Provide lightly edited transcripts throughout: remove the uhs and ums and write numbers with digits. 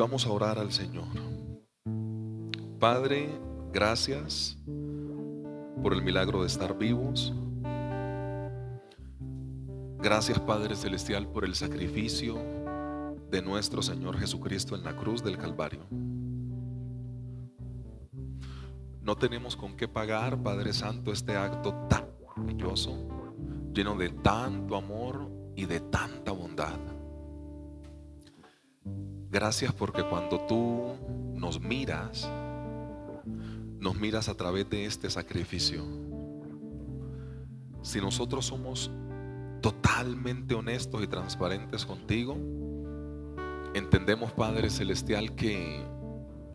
vamos a orar al Señor. Padre, gracias por el milagro de estar vivos. Gracias, Padre Celestial, por el sacrificio de nuestro Señor Jesucristo en la cruz del Calvario. No tenemos con qué pagar, Padre Santo, este acto tan maravilloso, lleno de tanto amor y de tanta bondad. Gracias porque cuando tú nos miras a través de este sacrificio. Si nosotros somos totalmente honestos y transparentes contigo, entendemos, Padre Celestial, que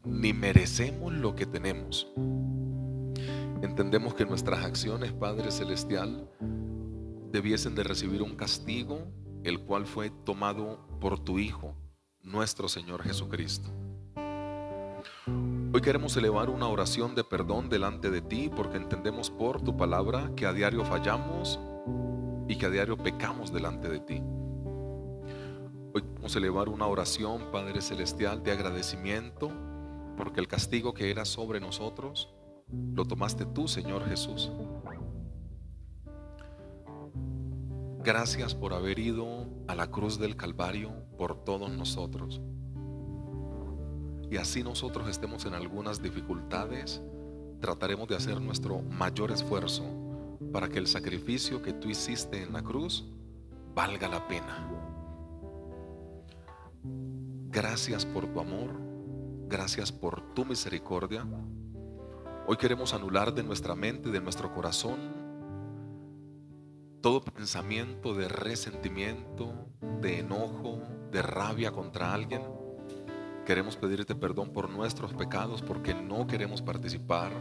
ni merecemos lo que tenemos. Entendemos que nuestras acciones, Padre Celestial, debiesen de recibir un castigo, el cual fue tomado por tu Hijo, nuestro Señor Jesucristo. Hoy queremos elevar una oración de perdón delante de ti, porque entendemos por tu palabra que a diario fallamos y que a diario pecamos delante de ti. Hoy queremos elevar una oración, Padre Celestial, de agradecimiento, porque el castigo que era sobre nosotros lo tomaste tú, Señor Jesús. Gracias por haber ido a la cruz del Calvario por todos nosotros. Y así nosotros estemos en algunas dificultades, trataremos de hacer nuestro mayor esfuerzo para que el sacrificio que tú hiciste en la cruz valga la pena. Gracias por tu amor, gracias por tu misericordia. Hoy queremos anular de nuestra mente, de nuestro corazón, todo pensamiento de resentimiento, de enojo, de rabia contra alguien. Queremos pedirte perdón por nuestros pecados, porque no queremos participar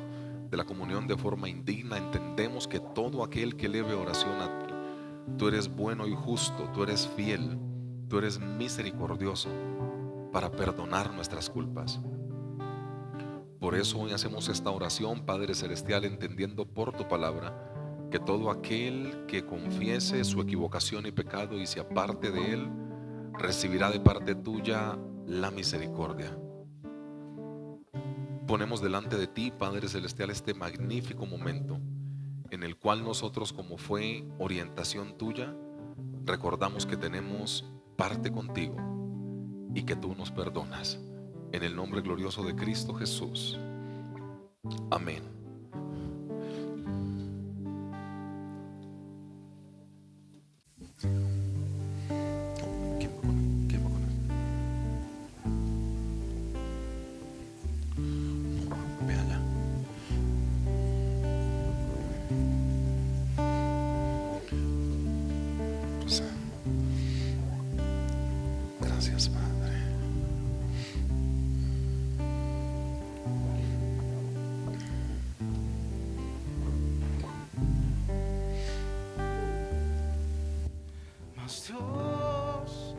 de la comunión de forma indigna. Entendemos que todo aquel que eleve oración a ti, tú eres bueno y justo, tú eres fiel, tú eres misericordioso para perdonar nuestras culpas. Por eso hoy hacemos esta oración, Padre Celestial, entendiendo por tu palabra que todo aquel que confiese su equivocación y pecado y se aparte de él, recibirá de parte tuya la misericordia. Ponemos delante de ti, Padre Celestial, este magnífico momento en el cual nosotros, como fue orientación tuya, recordamos que tenemos parte contigo y que tú nos perdonas. En el nombre glorioso de Cristo Jesús. Amén. Gracias, Padre. Mas Dios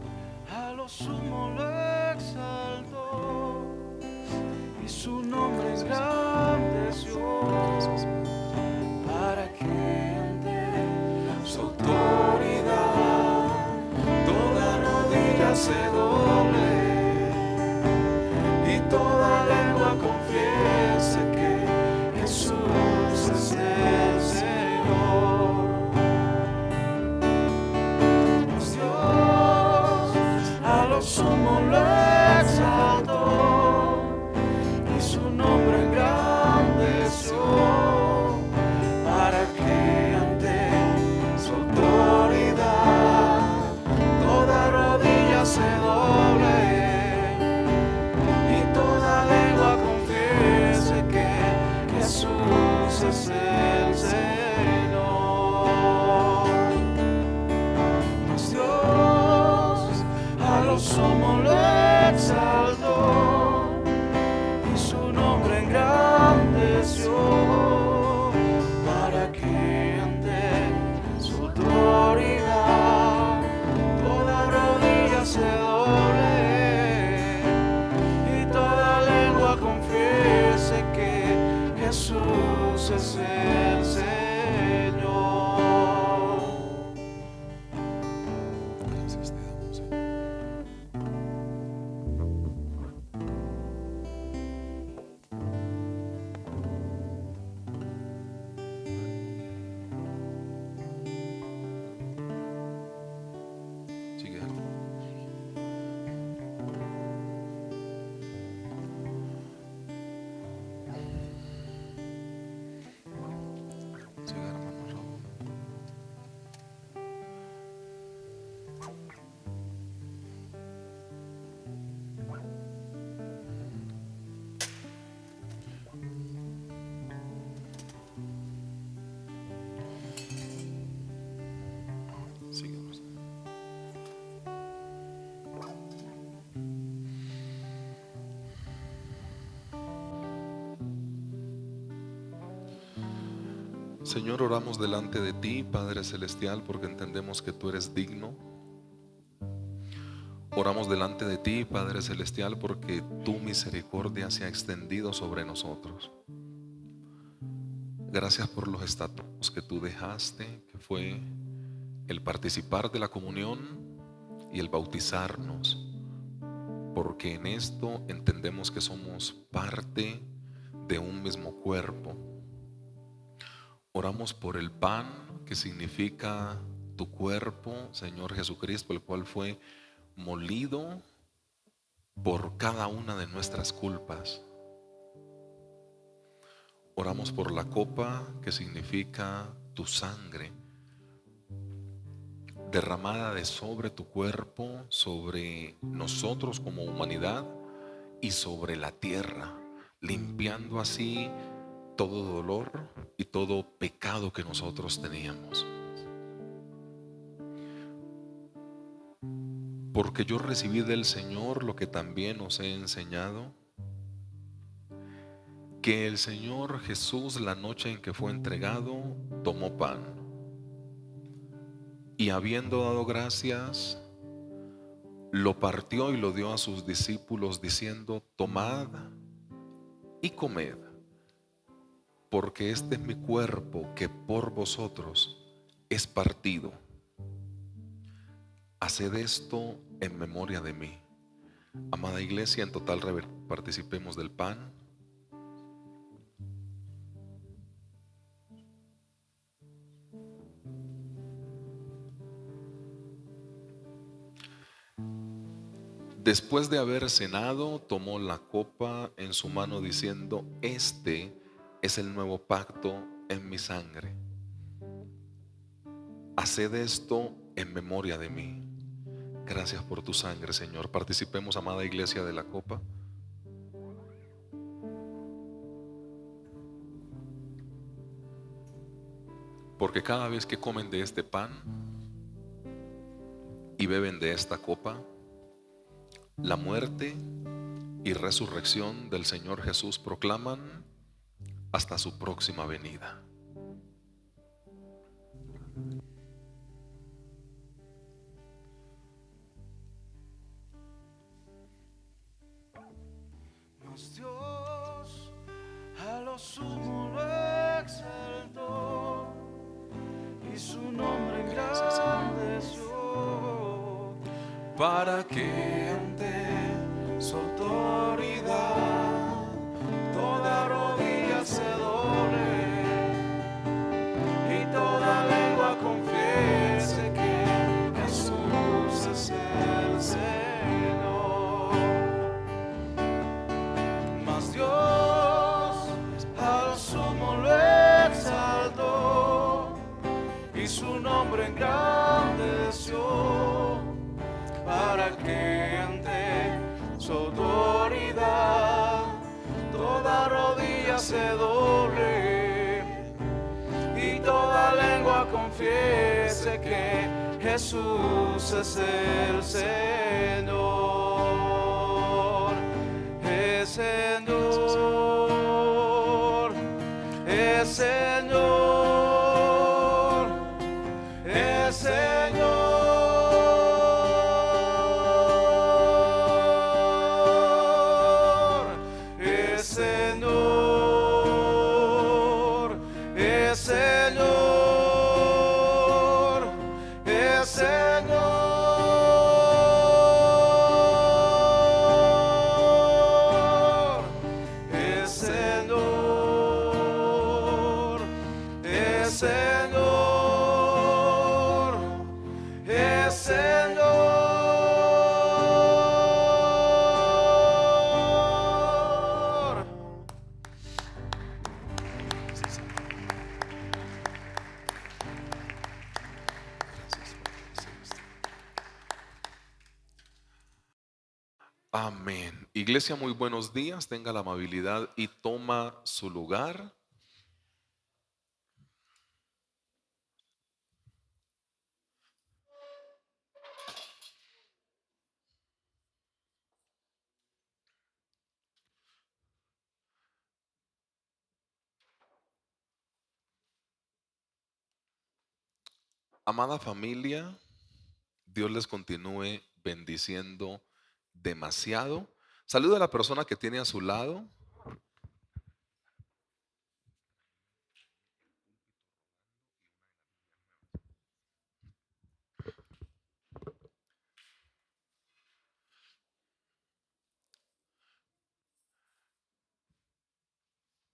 a lo sumo lo exaltó y su nombre engrandeció para que ante su autoridad toda rodilla se doble y toda lengua confiese que Jesús es el Señor. Sumo lo exaltó y su Señor, oramos delante de ti, Padre Celestial, porque entendemos que tú eres digno. Oramos delante de ti, Padre Celestial, porque tu misericordia se ha extendido sobre nosotros. Gracias por los estatutos que tú dejaste, que fue el participar de la comunión y el bautizarnos, porque en esto entendemos que somos parte de un mismo cuerpo. Oramos por el pan, que significa tu cuerpo, Señor Jesucristo, el cual fue molido por cada una de nuestras culpas. Oramos por la copa, que significa tu sangre, derramada de sobre tu cuerpo, sobre nosotros como humanidad y sobre la tierra, limpiando así todo dolor y todo pecado que nosotros teníamos. Porque yo recibí del Señor lo que también os he enseñado, que el Señor Jesús, la noche en que fue entregado, tomó pan y, habiendo dado gracias, lo partió y lo dio a sus discípulos diciendo: tomad y comed, porque este es mi cuerpo que por vosotros es partido. Haced esto en memoria de mí. Amada iglesia, en total participemos del pan. Después de haber cenado, tomó la copa en su mano diciendo: este es el nuevo pacto en mi sangre. Haced esto en memoria de mí. Gracias por tu sangre, Señor. Participemos, amada iglesia, de la copa. Porque cada vez que comen de este pan y beben de esta copa, la muerte y resurrección del Señor Jesús proclaman hasta su próxima venida. Mas Dios a lo sumo lo exaltó y su nombre engrandeció, para que ante su autoridad toda rodilla se doble y toda lengua confiese que Jesús es el Señor. Mas Dios a lo sumo lo exaltó y su nombre engrandeció, para que ante su autoridad toda rodilla se doble y toda lengua confiese que Jesús es el Señor. Es Señor, es Señor, es Señor. Amén. Iglesia, muy buenos días. Tenga la amabilidad y toma su lugar. Amada familia, Dios les continúe bendiciendo demasiado. Saluda a la persona que tiene a su lado.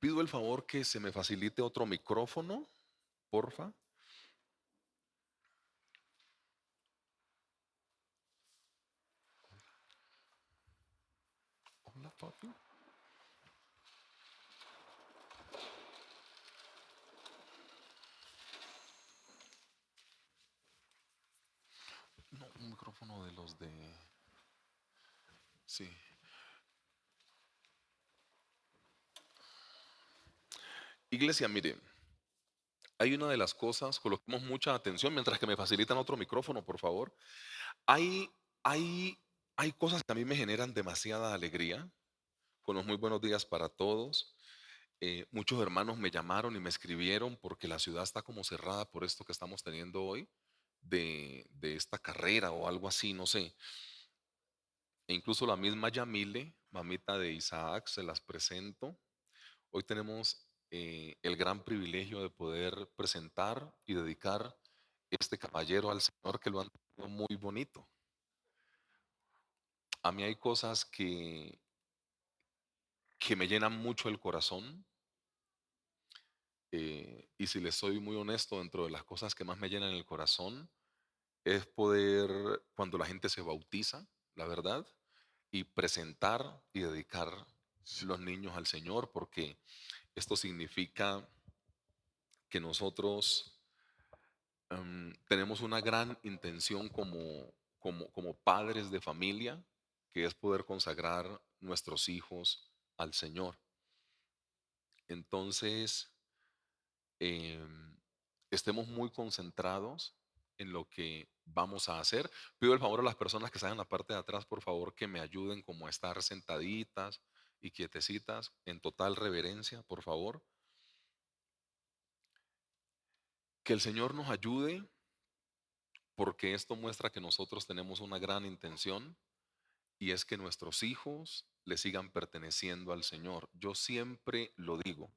Pido el favor que se me facilite otro micrófono, porfa. Hola, papi. No, un micrófono de los de... Sí. Iglesia, mire, hay una de las cosas, coloquemos mucha atención mientras que me facilitan otro micrófono, por favor. Hay, hay, hay cosas que a mí me generan demasiada alegría. Con los muy buenos días para todos. Muchos hermanos me llamaron y me escribieron porque la ciudad está como cerrada por esto que estamos teniendo hoy, de esta carrera o algo así, no sé. E incluso la misma Yamile, mamita de Isaac, se las presento. Hoy tenemos el gran privilegio de poder presentar y dedicar este caballero al Señor que lo han tenido muy bonito. A mí hay cosas que me llenan mucho el corazón. Y si les soy muy honesto, dentro de las cosas que más me llenan el corazón es poder, cuando la gente se bautiza, la verdad, y presentar y dedicar los niños al Señor, porque esto significa que nosotros tenemos una gran intención como padres de familia, que es poder consagrar nuestros hijos al Señor. Entonces, em, estemos muy concentrados en lo que vamos a hacer. Pido el favor a las personas que están en la parte de atrás, por favor, que me ayuden como a estar sentaditas y quietecitas en total reverencia, por favor. Que el Señor nos ayude porque esto muestra que nosotros tenemos una gran intención y es que nuestros hijos le sigan perteneciendo al Señor. Yo siempre lo digo.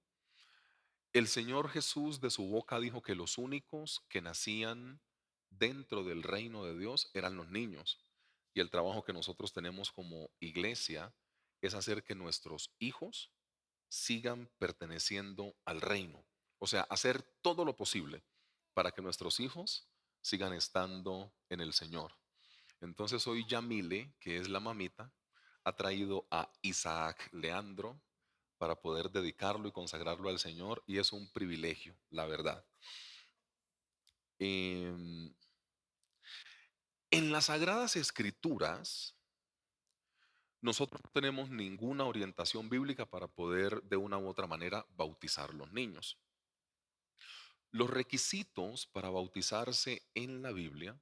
El Señor Jesús de su boca dijo que los únicos que nacían dentro del reino de Dios eran los niños. Y el trabajo que nosotros tenemos como iglesia es hacer que nuestros hijos sigan perteneciendo al reino. O sea, hacer todo lo posible para que nuestros hijos sigan estando en el Señor. Entonces hoy Yamile, que es la mamita, ha traído a Isaac Leandro para poder dedicarlo y consagrarlo al Señor y es un privilegio, la verdad. Em, en las Sagradas Escrituras, nosotros no tenemos ninguna orientación bíblica para poder de una u otra manera bautizar los niños. Los requisitos para bautizarse en la Biblia,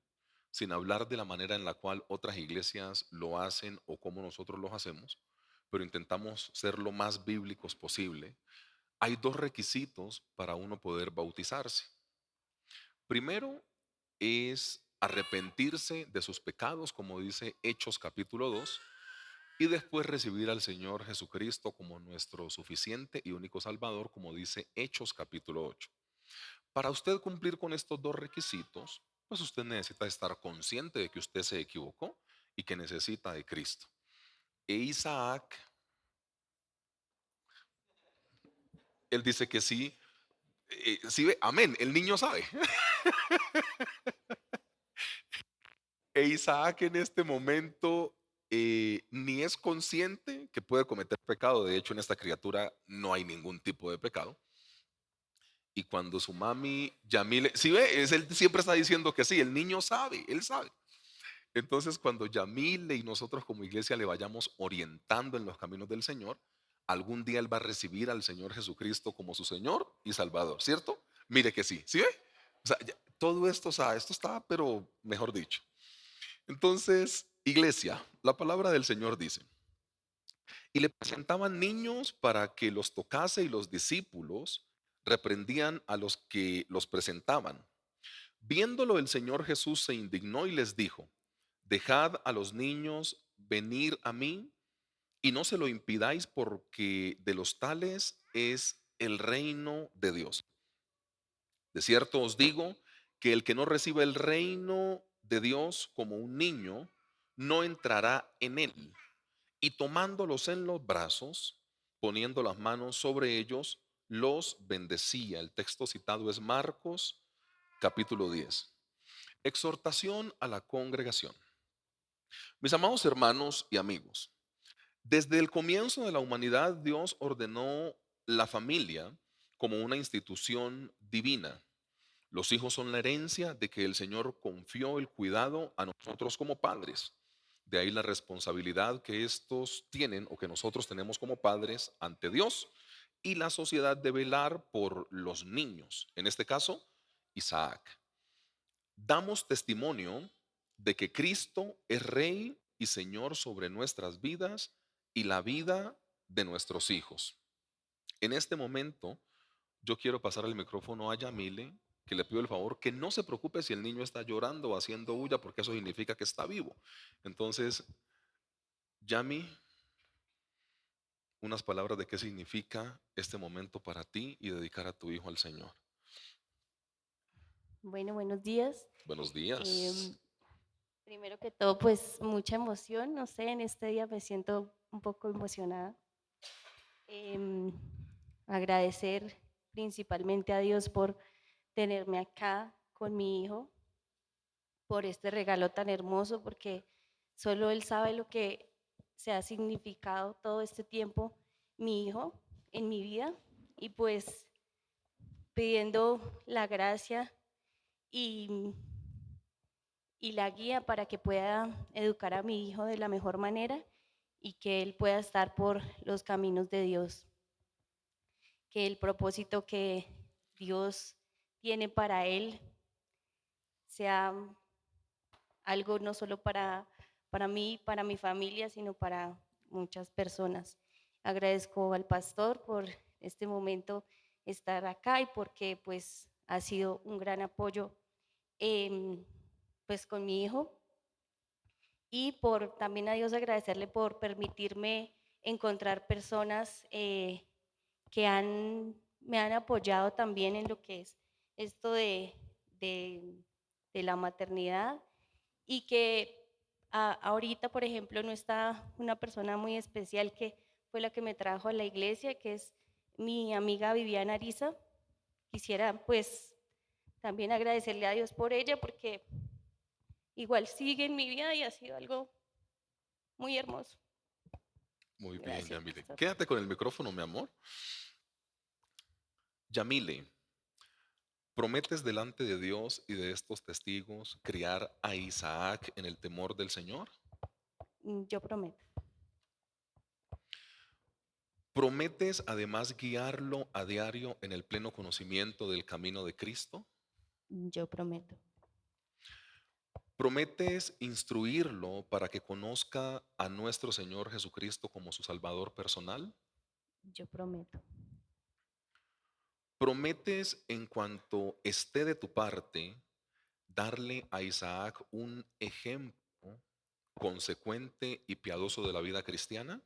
sin hablar de la manera en la cual otras iglesias lo hacen o cómo nosotros los hacemos, pero intentamos ser lo más bíblicos posible, hay dos requisitos para uno poder bautizarse. Primero es arrepentirse de sus pecados, como dice Hechos capítulo 2, y después recibir al Señor Jesucristo como nuestro suficiente y único Salvador, como dice Hechos capítulo 8. Para usted cumplir con estos dos requisitos, pues usted necesita estar consciente de que usted se equivocó y que necesita de Cristo. E Isaac, él dice que sí, sí ve, amén, el niño sabe. E Isaac en este momento ni es consciente que puede cometer pecado. De hecho, en esta criatura no hay ningún tipo de pecado. Y cuando su mami Yamile, si ve, él siempre está diciendo que sí, el niño sabe, él sabe. Entonces, cuando Yamile y nosotros como iglesia le vayamos orientando en los caminos del Señor, algún día él va a recibir al Señor Jesucristo como su Señor y Salvador, ¿cierto? Mire que sí, ¿sí ve? O sea, todo esto, o sea, esto está, pero mejor dicho. Entonces, iglesia, la palabra del Señor dice, y le presentaban niños para que los tocase y los discípulos reprendían a los que los presentaban. Viéndolo, el Señor Jesús se indignó y les dijo: Dejad a los niños venir a mí y no se lo impidáis, porque de los tales es el reino de Dios. De cierto os digo que el que no recibe el reino de Dios como un niño, no entrará en él. Y tomándolos en los brazos, poniendo las manos sobre ellos, los bendecía. El texto citado es Marcos capítulo 10. Exhortación a la congregación. Mis amados hermanos y amigos, desde el comienzo de la humanidad, Dios ordenó la familia como una institución divina. Los hijos son la herencia de que el Señor confió el cuidado a nosotros como padres. De ahí la responsabilidad que estos tienen o que nosotros tenemos como padres ante Dios y la sociedad de velar por los niños. En este caso, Isaac. Damos testimonio de que Cristo es Rey y Señor sobre nuestras vidas y la vida de nuestros hijos. En este momento, yo quiero pasar el micrófono a Yamile, que le pido el favor que no se preocupe si el niño está llorando o haciendo bulla, porque eso significa que está vivo. Entonces, Yami, unas palabras de qué significa este momento para ti y dedicar a tu hijo al Señor. Bueno, buenos días. Buenos días. Em, Primero que todo, pues mucha emoción. No sé, en este día me siento un poco emocionada. Em, Agradecer principalmente a Dios por tenerme acá con mi hijo, por este regalo tan hermoso, porque solo Él sabe lo que se ha significado todo este tiempo mi hijo en mi vida. Y pues pidiendo la gracia y la guía para que pueda educar a mi hijo de la mejor manera y que él pueda estar por los caminos de Dios. Que el propósito que Dios tiene para él sea algo no solo para mí, para mi familia, sino para muchas personas. Agradezco al pastor por este momento estar acá y porque pues ha sido un gran apoyo pues con mi hijo, y por también a Dios agradecerle por permitirme encontrar personas que me han apoyado también en lo que es esto de, de la maternidad, y que ahorita, por ejemplo, no está una persona muy especial que fue la que me trajo a la iglesia, que es mi amiga Viviana Ariza. Quisiera pues también agradecerle a Dios por ella, porque igual sigue en mi vida y ha sido algo muy hermoso. Muy bien, Gracias, Yamile. pastor. Quédate con el micrófono, mi amor. Yamile, ¿prometes delante de Dios y de estos testigos criar a Isaac en el temor del Señor? Yo prometo. ¿Prometes además guiarlo a diario en el pleno conocimiento del camino de Cristo? Yo prometo. ¿Prometes instruirlo para que conozca a nuestro Señor Jesucristo como su Salvador personal? Yo prometo. ¿Prometes en cuanto esté de tu parte darle a Isaac un ejemplo consecuente y piadoso de la vida cristiana?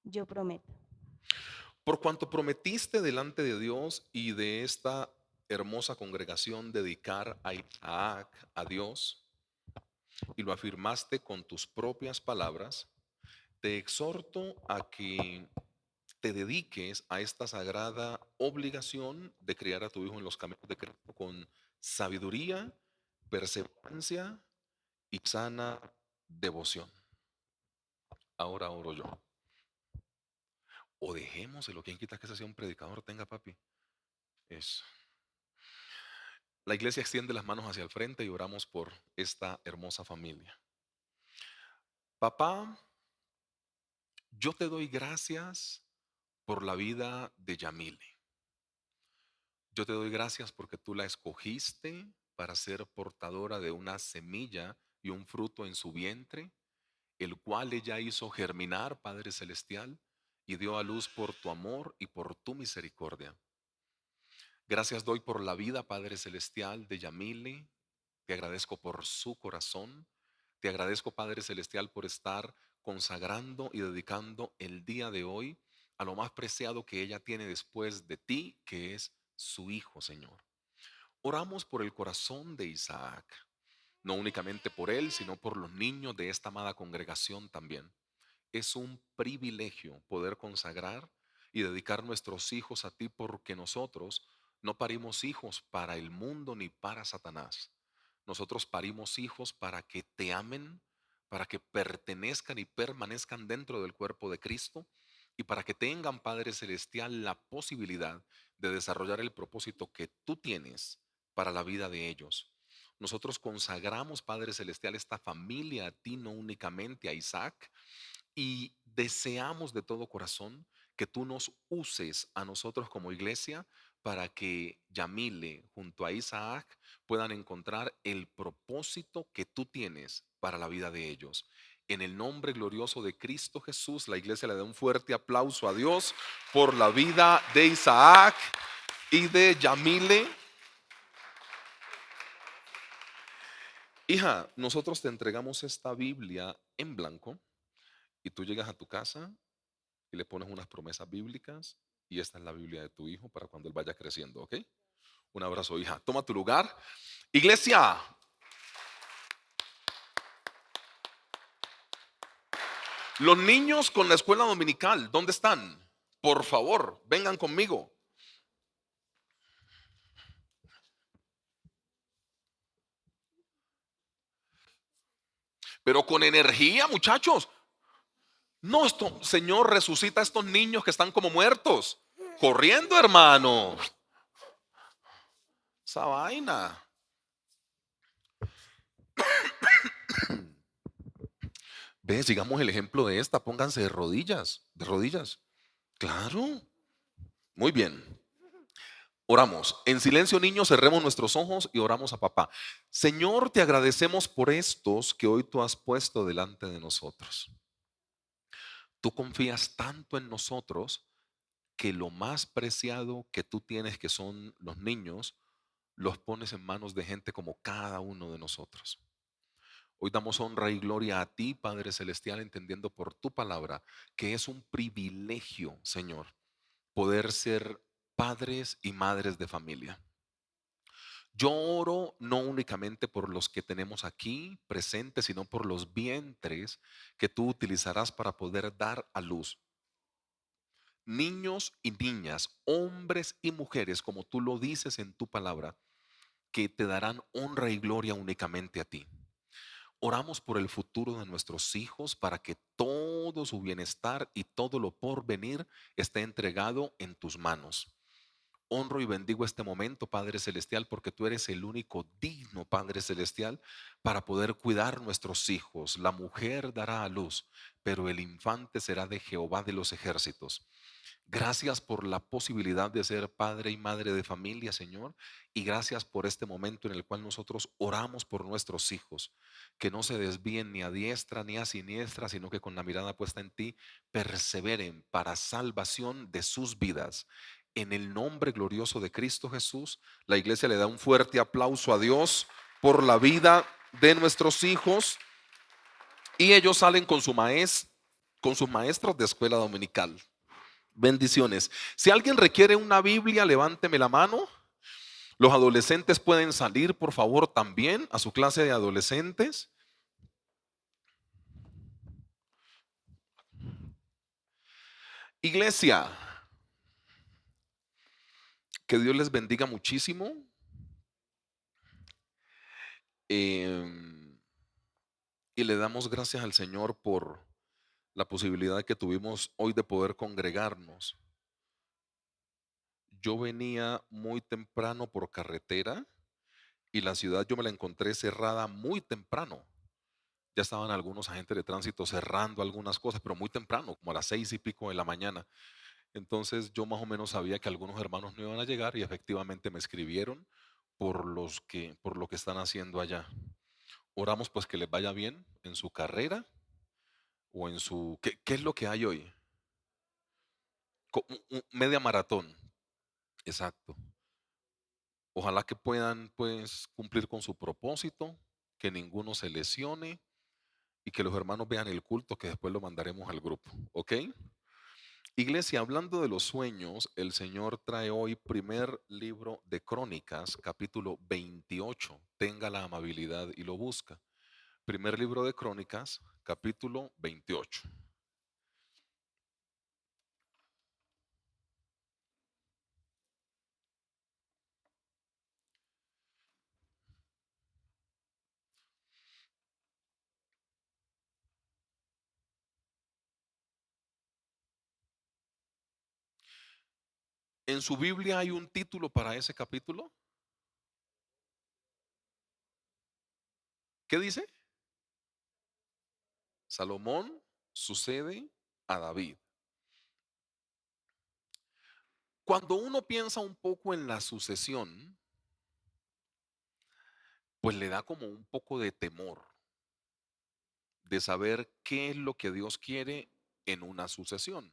Yo prometo. Por cuanto prometiste delante de Dios y de esta hermosa congregación dedicar a Isaac a Dios y lo afirmaste con tus propias palabras, te exhorto a que te dediques a esta sagrada obligación de criar a tu hijo en los caminos de Cristo con sabiduría, perseverancia y sana devoción. Ahora oro yo. O dejémoselo, ¿quién quita que ese sea un predicador? Tenga, papi. Eso. La iglesia extiende las manos hacia el frente y oramos por esta hermosa familia. Papá, yo te doy gracias por la vida de Yamile. Yo te doy gracias porque tú la escogiste para ser portadora de una semilla y un fruto en su vientre, el cual ella hizo germinar, Padre Celestial, y dio a luz por tu amor y por tu misericordia. Gracias doy por la vida, Padre Celestial, de Yamile. Te agradezco por su corazón. Te agradezco, Padre Celestial, por estar consagrando y dedicando el día de hoy a lo más preciado que ella tiene después de ti, que es su hijo, Señor. Oramos por el corazón de Isaac, no únicamente por él, sino por los niños de esta amada congregación también. Es un privilegio poder consagrar y dedicar nuestros hijos a ti, porque nosotros no parimos hijos para el mundo ni para Satanás. Nosotros parimos hijos para que te amen, para que pertenezcan y permanezcan dentro del cuerpo de Cristo y para que tengan, Padre Celestial, la posibilidad de desarrollar el propósito que tú tienes para la vida de ellos. Nosotros consagramos, Padre Celestial, esta familia a ti, no únicamente a Isaac, y deseamos de todo corazón que tú nos uses a nosotros como iglesia para que Yamile junto a Isaac puedan encontrar el propósito que tú tienes para la vida de ellos. En el nombre glorioso de Cristo Jesús, la iglesia le da un fuerte aplauso a Dios por la vida de Isaac y de Yamile. Hija, nosotros te entregamos esta Biblia en blanco y tú llegas a tu casa y le pones unas promesas bíblicas y esta es la Biblia de tu hijo para cuando él vaya creciendo, ¿ok? Un abrazo, hija. Toma tu lugar. Iglesia, los niños con la escuela dominical, ¿dónde están? Por favor, vengan conmigo. Pero con energía, muchachos. No, esto, Señor, resucita a estos niños que están como muertos. Corriendo, hermano. Esa vaina. Ve, sigamos el ejemplo de esta. Pónganse de rodillas, de rodillas. Claro. Muy bien. Oramos. En silencio, niños, cerremos nuestros ojos y oramos a papá. Señor, te agradecemos por estos que hoy tú has puesto delante de nosotros. Tú confías tanto en nosotros que lo más preciado que tú tienes, que son los niños, los pones en manos de gente como cada uno de nosotros. Hoy damos honra y gloria a ti, Padre Celestial, entendiendo por tu palabra que es un privilegio, Señor, poder ser padres y madres de familia. Yo oro no únicamente por los que tenemos aquí presentes, sino por los vientres que tú utilizarás para poder dar a luz. Niños y niñas, hombres y mujeres, como tú lo dices en tu palabra, que te darán honra y gloria únicamente a ti. Oramos por el futuro de nuestros hijos para que todo su bienestar y todo lo por venir esté entregado en tus manos. Honro y bendigo este momento, Padre Celestial, porque tú eres el único digno, Padre Celestial, para poder cuidar nuestros hijos. La mujer dará a luz, pero el infante será de Jehová de los ejércitos. Gracias por la posibilidad de ser padre y madre de familia, Señor, y gracias por este momento en el cual nosotros oramos por nuestros hijos, que no se desvíen ni a diestra ni a siniestra, sino que con la mirada puesta en ti perseveren para salvación de sus vidas. En el nombre glorioso de Cristo Jesús, la iglesia le da un fuerte aplauso a Dios por la vida de nuestros hijos y ellos salen con con sus maestros de escuela dominical. Bendiciones. Si alguien requiere una Biblia, levánteme la mano. Los adolescentes pueden salir, por favor, también a su clase de adolescentes. Iglesia, que Dios les bendiga muchísimo. Y le damos gracias al Señor por la posibilidad que tuvimos hoy de poder congregarnos. Yo venía muy temprano por carretera y la ciudad yo me la encontré cerrada muy temprano. Ya estaban algunos agentes de tránsito cerrando algunas cosas, pero muy temprano, como a las 6:00 y pico de la mañana. Entonces yo más o menos sabía que algunos hermanos no iban a llegar y efectivamente me escribieron por lo que están haciendo allá. Oramos pues que les vaya bien en su carrera o en su ¿qué es lo que hay hoy? Media maratón. Exacto. Ojalá que puedan pues cumplir con su propósito, que ninguno se lesione y que los hermanos vean el culto que después lo mandaremos al grupo, ¿ok? Iglesia, hablando de los sueños, el Señor trae hoy primer libro de Crónicas, capítulo 28. Tenga la amabilidad y lo busca. Primer libro de Crónicas, capítulo 28. ¿En su Biblia hay un título para ese capítulo? ¿Qué dice? Salomón sucede a David. Cuando uno piensa un poco en la sucesión, pues le da como un poco de temor de saber qué es lo que Dios quiere en una sucesión.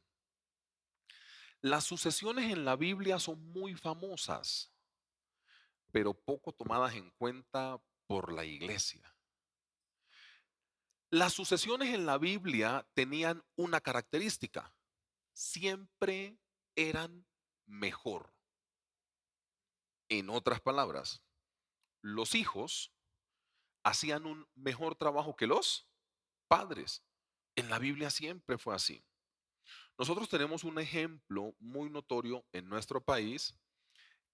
Las sucesiones en la Biblia son muy famosas, pero poco tomadas en cuenta por la iglesia. Las sucesiones en la Biblia tenían una característica: siempre eran mejor. En otras palabras, los hijos hacían un mejor trabajo que los padres. En la Biblia siempre fue así. Nosotros tenemos un ejemplo muy notorio en nuestro país,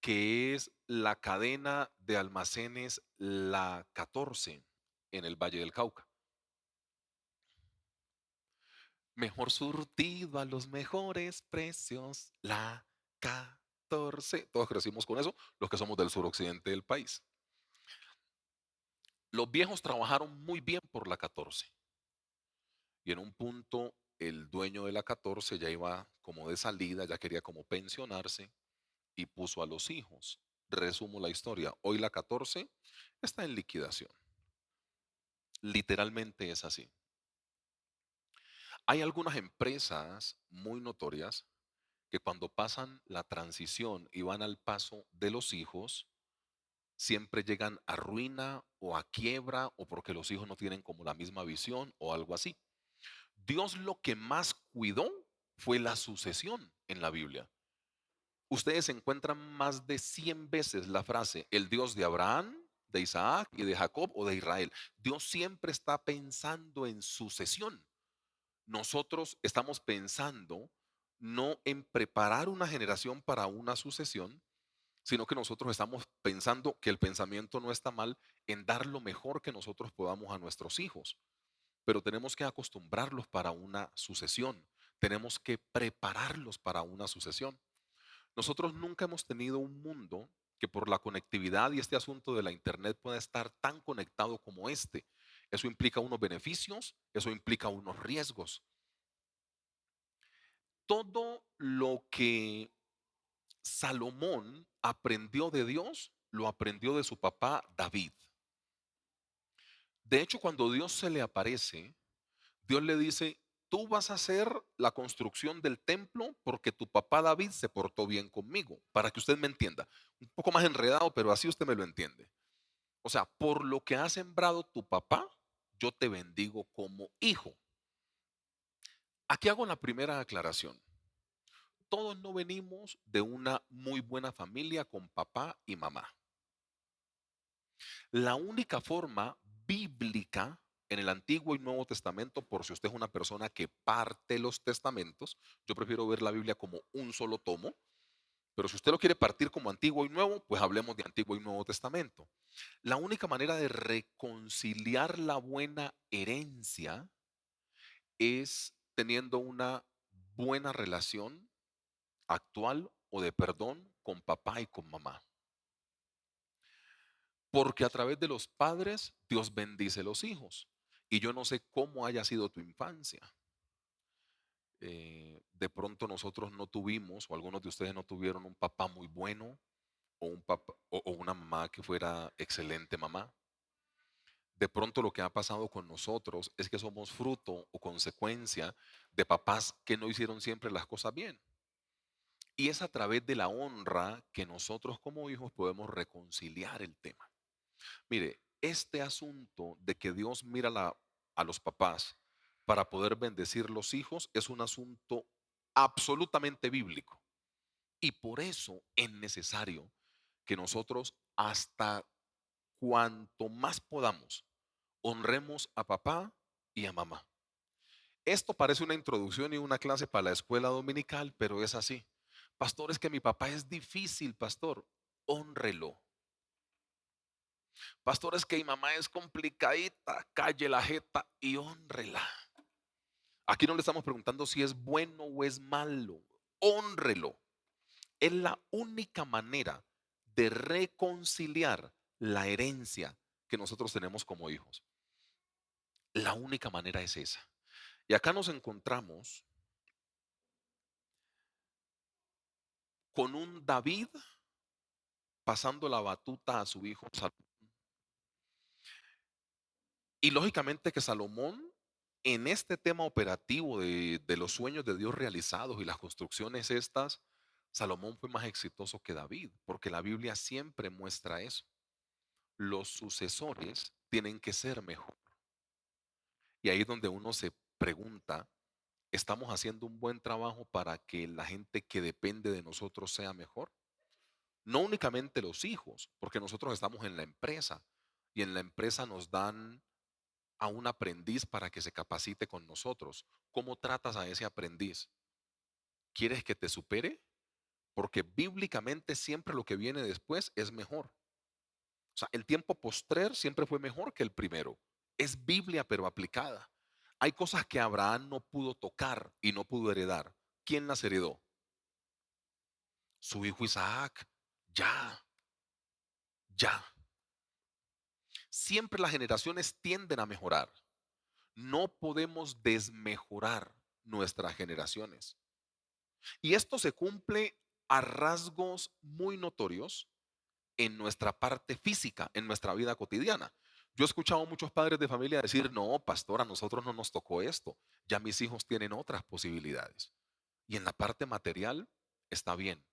que es la cadena de almacenes La 14 en el Valle del Cauca. Mejor surtido a los mejores precios, La 14. Todos crecimos con eso, los que somos del suroccidente del país. Los viejos trabajaron muy bien por La 14 y en un punto el dueño de La 14 ya iba como de salida, ya quería como pensionarse y puso a los hijos. Resumo la historia. Hoy La 14 está en liquidación. Literalmente es así. Hay algunas empresas muy notorias que cuando pasan la transición y van al paso de los hijos, siempre llegan a ruina o a quiebra o porque los hijos no tienen como la misma visión o algo así. Dios lo que más cuidó fue la sucesión en la Biblia. Ustedes encuentran más de 100 veces la frase, el Dios de Abraham, de Isaac y de Jacob o de Israel. Dios siempre está pensando en sucesión. Nosotros estamos pensando no en preparar una generación para una sucesión, sino que nosotros estamos pensando, que el pensamiento no está mal, en dar lo mejor que nosotros podamos a nuestros hijos. Pero tenemos que acostumbrarlos para una sucesión. Tenemos que prepararlos para una sucesión. Nosotros nunca hemos tenido un mundo que por la conectividad y este asunto de la internet pueda estar tan conectado como este. Eso implica unos beneficios, eso implica unos riesgos. Todo lo que Salomón aprendió de Dios, lo aprendió de su papá David. De hecho, cuando Dios se le aparece, Dios le dice, tú vas a hacer la construcción del templo porque tu papá David se portó bien conmigo, para que usted me entienda. Un poco más enredado, pero así usted me lo entiende. O sea, por lo que ha sembrado tu papá, yo te bendigo como hijo. Aquí hago la primera aclaración. Todos no venimos de una muy buena familia con papá y mamá. La única forma bíblica en el Antiguo y Nuevo Testamento, por si usted es una persona que parte los testamentos, yo prefiero ver la Biblia como un solo tomo, pero si usted lo quiere partir como Antiguo y Nuevo, pues hablemos de Antiguo y Nuevo Testamento. La única manera de reconciliar la buena herencia es teniendo una buena relación actual o de perdón con papá y con mamá. Porque a través de los padres Dios bendice los hijos. Y yo no sé cómo haya sido tu infancia. De pronto nosotros no tuvimos, o algunos de ustedes no tuvieron un papá muy bueno, o, un papá, o una mamá que fuera excelente mamá. De pronto lo que ha pasado con nosotros es que somos fruto o consecuencia de papás que no hicieron siempre las cosas bien. Y es a través de la honra que nosotros como hijos podemos reconciliar el tema. Mire, este asunto de que Dios mira a los papás para poder bendecir los hijos es un asunto absolutamente bíblico. Y por eso es necesario que nosotros hasta cuanto más podamos honremos a papá y a mamá. Esto parece una introducción y una clase para la escuela dominical, pero es así. Pastor, es que mi papá es difícil, pastor. Honrelo. Pastor, es que mi mamá es complicadita. Calle la jeta y honrela. Aquí no le estamos preguntando si es bueno o es malo. Honrelo. Es la única manera de reconciliar la herencia que nosotros tenemos como hijos. La única manera es esa. Y acá nos encontramos con un David pasando la batuta a su hijo Salomón. Y lógicamente que Salomón, en este tema operativo de los sueños de Dios realizados y las construcciones estas, Salomón fue más exitoso que David, porque la Biblia siempre muestra eso. Los sucesores tienen que ser mejor. Y ahí es donde uno se pregunta, ¿estamos haciendo un buen trabajo para que la gente que depende de nosotros sea mejor? No únicamente los hijos, porque nosotros estamos en la empresa y en la empresa nos dan a un aprendiz para que se capacite con nosotros. ¿Cómo tratas a ese aprendiz? ¿Quieres que te supere? Porque bíblicamente siempre lo que viene después es mejor. O sea, el tiempo postrer siempre fue mejor que el primero. Es Biblia, pero aplicada. Hay cosas que Abraham no pudo tocar y no pudo heredar. ¿Quién las heredó? Su hijo Isaac. Ya, ya. Siempre las generaciones tienden a mejorar. No podemos desmejorar nuestras generaciones. Y esto se cumple a rasgos muy notorios en nuestra parte física, en nuestra vida cotidiana. Yo he escuchado a muchos padres de familia decir, no, pastor, a nosotros no nos tocó esto, ya mis hijos tienen otras posibilidades. Y en la parte material está bien,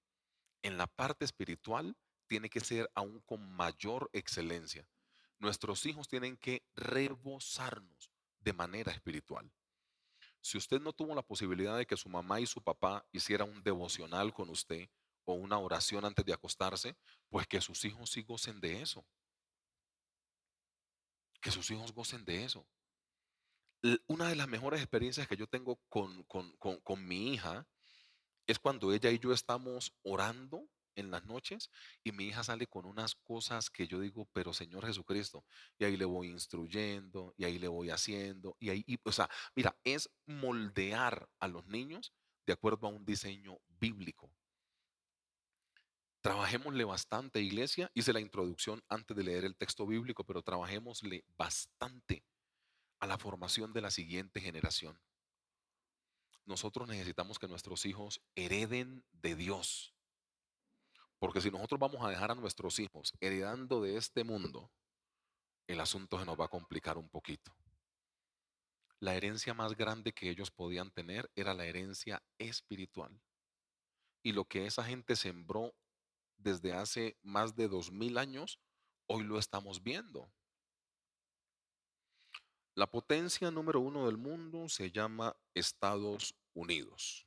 en la parte espiritual tiene que ser aún con mayor excelencia. Nuestros hijos tienen que rebosarnos de manera espiritual. Si usted no tuvo la posibilidad de que su mamá y su papá hicieran un devocional con usted o una oración antes de acostarse, pues que sus hijos sí gocen de eso. Que sus hijos gocen de eso. Una de las mejores experiencias que yo tengo con mi hija es cuando ella y yo estamos orando en las noches y mi hija sale con unas cosas que yo digo, pero Señor Jesucristo, y ahí le voy instruyendo, y ahí le voy haciendo, o sea, mira, es moldear a los niños de acuerdo a un diseño bíblico. Trabajémosle bastante, iglesia. Hice la introducción antes de leer el texto bíblico, pero trabajémosle bastante a la formación de la siguiente generación. Nosotros necesitamos que nuestros hijos hereden de Dios. Porque si nosotros vamos a dejar a nuestros hijos heredando de este mundo, el asunto se nos va a complicar un poquito. La herencia más grande que ellos podían tener era la herencia espiritual. Y lo que esa gente sembró desde hace más de 2000 años, hoy lo estamos viendo. La potencia número uno del mundo se llama Estados Unidos,